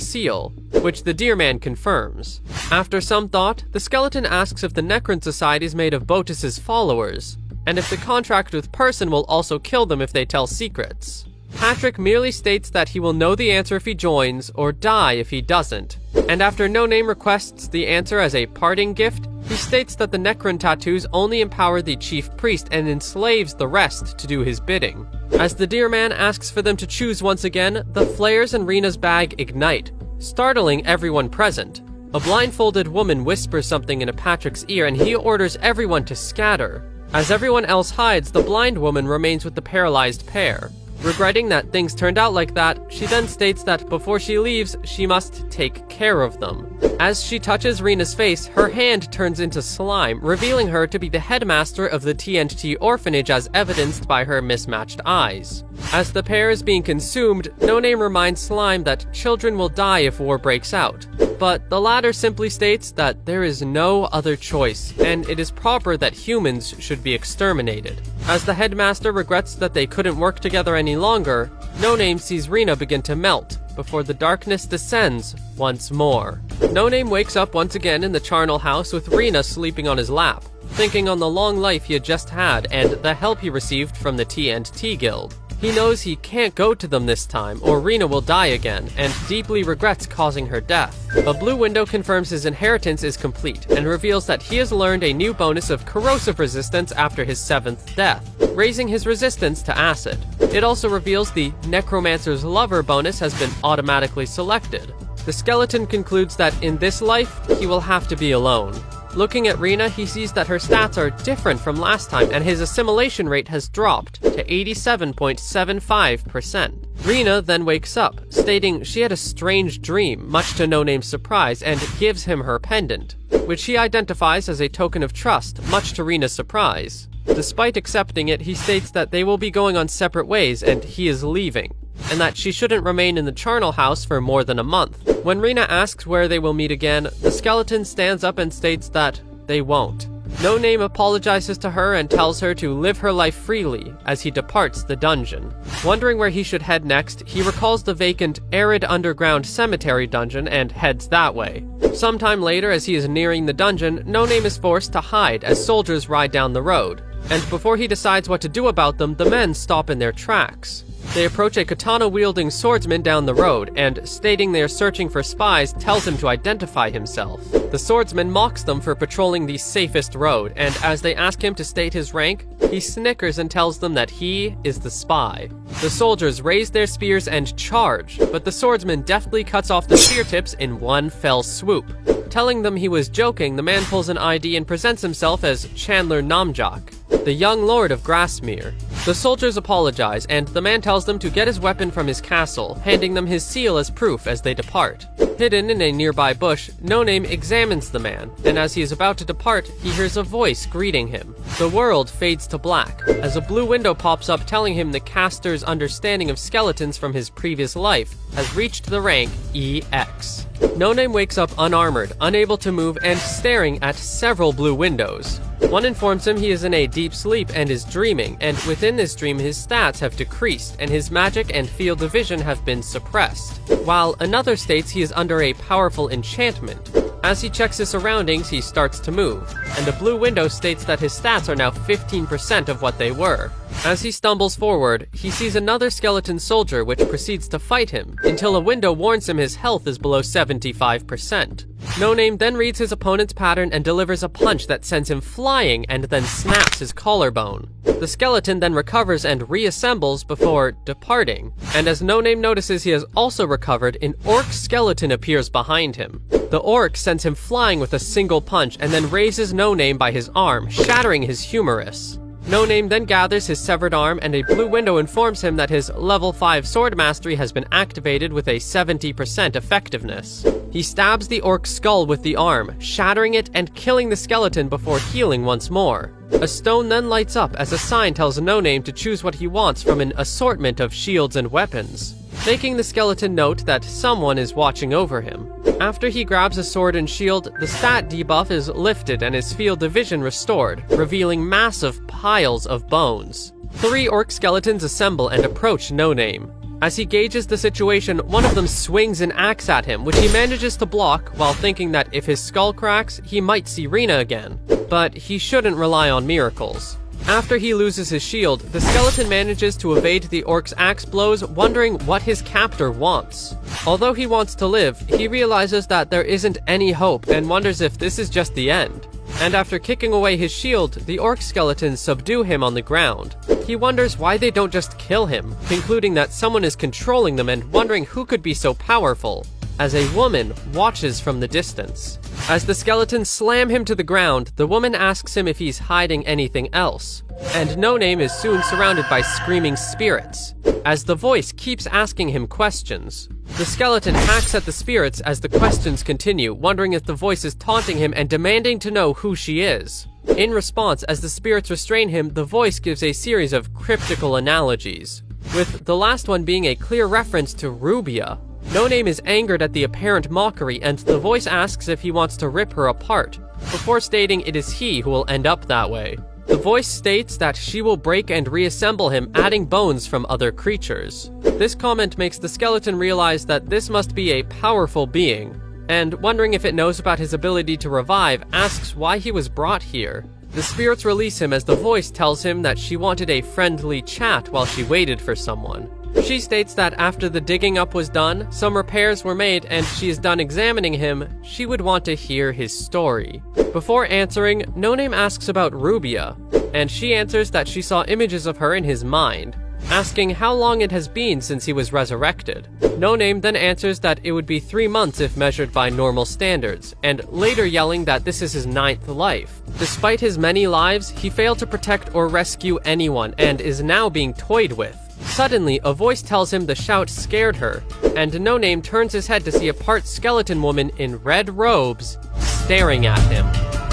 seal, which the Deer Man confirms. After some thought, the skeleton asks if the Necron Society is made of Botis's followers, and if the contract with Person will also kill them if they tell secrets. Patrick merely states that he will know the answer if he joins, or die if he doesn't, and after No Name requests the answer as a parting gift, he states that the Necron tattoos only empower the chief priest and enslaves the rest to do his bidding. As the Deer Man asks for them to choose once again, the flares in Rena's bag ignite, startling everyone present. A blindfolded woman whispers something into Patrick's ear and he orders everyone to scatter. As everyone else hides, the blind woman remains with the paralyzed pair. Regretting that things turned out like that, she then states that before she leaves, she must take care of them. As she touches Rena's face, her hand turns into slime, revealing her to be the headmaster of the TNT orphanage as evidenced by her mismatched eyes. As the pair is being consumed, No Name reminds Slime that children will die if war breaks out. But the latter simply states that there is no other choice, and it is proper that humans should be exterminated. As the headmaster regrets that they couldn't work together any longer, No Name sees Rena begin to melt, before the darkness descends once more. No Name wakes up once again in the charnel house with Rena sleeping on his lap, thinking on the long life he had just had and the help he received from the TNT Guild. He knows he can't go to them this time, or Rena will die again, and deeply regrets causing her death. A blue window confirms his inheritance is complete, and reveals that he has learned a new bonus of corrosive resistance after his 7th death, raising his resistance to acid. It also reveals the Necromancer's Lover bonus has been automatically selected. The skeleton concludes that in this life, he will have to be alone. Looking at Rina, he sees that her stats are different from last time and his assimilation rate has dropped to 87.75%. Rina then wakes up, stating she had a strange dream, much to No Name's surprise, and gives him her pendant, which he identifies as a token of trust, much to Rina's surprise. Despite accepting it, he states that they will be going on separate ways and he is leaving, and that she shouldn't remain in the charnel house for more than a month. When Rina asks where they will meet again, the skeleton stands up and states that they won't. No Name apologizes to her and tells her to live her life freely as he departs the dungeon. Wondering where he should head next, he recalls the vacant, arid underground cemetery dungeon and heads that way. Sometime later, as he is nearing the dungeon, No Name is forced to hide as soldiers ride down the road. And before he decides what to do about them, the men stop in their tracks. They approach a katana-wielding swordsman down the road, and stating they are searching for spies, tells him to identify himself. The swordsman mocks them for patrolling the safest road, and as they ask him to state his rank, he snickers and tells them that he is the spy. The soldiers raise their spears and charge, but the swordsman deftly cuts off the spear tips in one fell swoop. Telling them he was joking, the man pulls an ID and presents himself as Chandler Namjak, the young lord of Grasmere. The soldiers apologize, and the man tells them to get his weapon from his castle, handing them his seal as proof as they depart. Hidden in a nearby bush, No Name examines the man, and as he is about to depart, he hears a voice greeting him. The world fades to black, as a blue window pops up telling him the caster's understanding of skeletons from his previous life has reached the rank EX. No Name wakes up unarmored, unable to move, and staring at several blue windows. One informs him he is in a deep sleep and is dreaming, and within this dream his stats have decreased and his magic and field of vision have been suppressed, while another states he is under a powerful enchantment. As he checks his surroundings, he starts to move, and a blue window states that his stats are now 15% of what they were. As he stumbles forward, he sees another skeleton soldier which proceeds to fight him, until a window warns him his health is below 75%. No Name then reads his opponent's pattern and delivers a punch that sends him flying and then snaps his collarbone. The skeleton then recovers and reassembles before departing, and as No Name notices he has also recovered, an orc skeleton appears behind him. The orc sends him flying with a single punch and then raises No Name by his arm, shattering his humerus. No Name then gathers his severed arm, and a blue window informs him that his level 5 sword mastery has been activated with a 70% effectiveness. He stabs the orc's skull with the arm, shattering it and killing the skeleton before healing once more. A stone then lights up as a sign tells No Name to choose what he wants from an assortment of shields and weapons, making the skeleton note that someone is watching over him. After he grabs a sword and shield, the stat debuff is lifted and his field of vision restored, revealing massive piles of bones. 3 orc skeletons assemble and approach No Name. As he gauges the situation, one of them swings an axe at him, which he manages to block while thinking that if his skull cracks, he might see Rina again. But he shouldn't rely on miracles. After he loses his shield, the skeleton manages to evade the orc's axe blows, wondering what his captor wants. Although he wants to live, he realizes that there isn't any hope and wonders if this is just the end. And after kicking away his shield, the orc skeletons subdue him on the ground. He wonders why they don't just kill him, concluding that someone is controlling them and wondering who could be so powerful, as a woman watches from the distance. As the skeletons slam him to the ground, the woman asks him if he's hiding anything else, and No Name is soon surrounded by screaming spirits, as the voice keeps asking him questions. The skeleton hacks at the spirits as the questions continue, wondering if the voice is taunting him and demanding to know who she is. In response, as the spirits restrain him, the voice gives a series of cryptical analogies, with the last one being a clear reference to Rubia. No Name is angered at the apparent mockery, and the voice asks if he wants to rip her apart, before stating it is he who will end up that way. The voice states that she will break and reassemble him, adding bones from other creatures. This comment makes the skeleton realize that this must be a powerful being, and wondering if it knows about his ability to revive, asks why he was brought here. The spirits release him as the voice tells him that she wanted a friendly chat while she waited for someone. She states that after the digging up was done, some repairs were made, and she is done examining him, she would want to hear his story. Before answering, No Name asks about Rubia, and she answers that she saw images of her in his mind. asking how long it has been since he was resurrected. No Name then answers that it would be 3 months if measured by normal standards, and later yelling that this is his 9th life. Despite his many lives, he failed to protect or rescue anyone and is now being toyed with. Suddenly, a voice tells him the shout scared her, and No Name turns his head to see a part skeleton woman in red robes staring at him.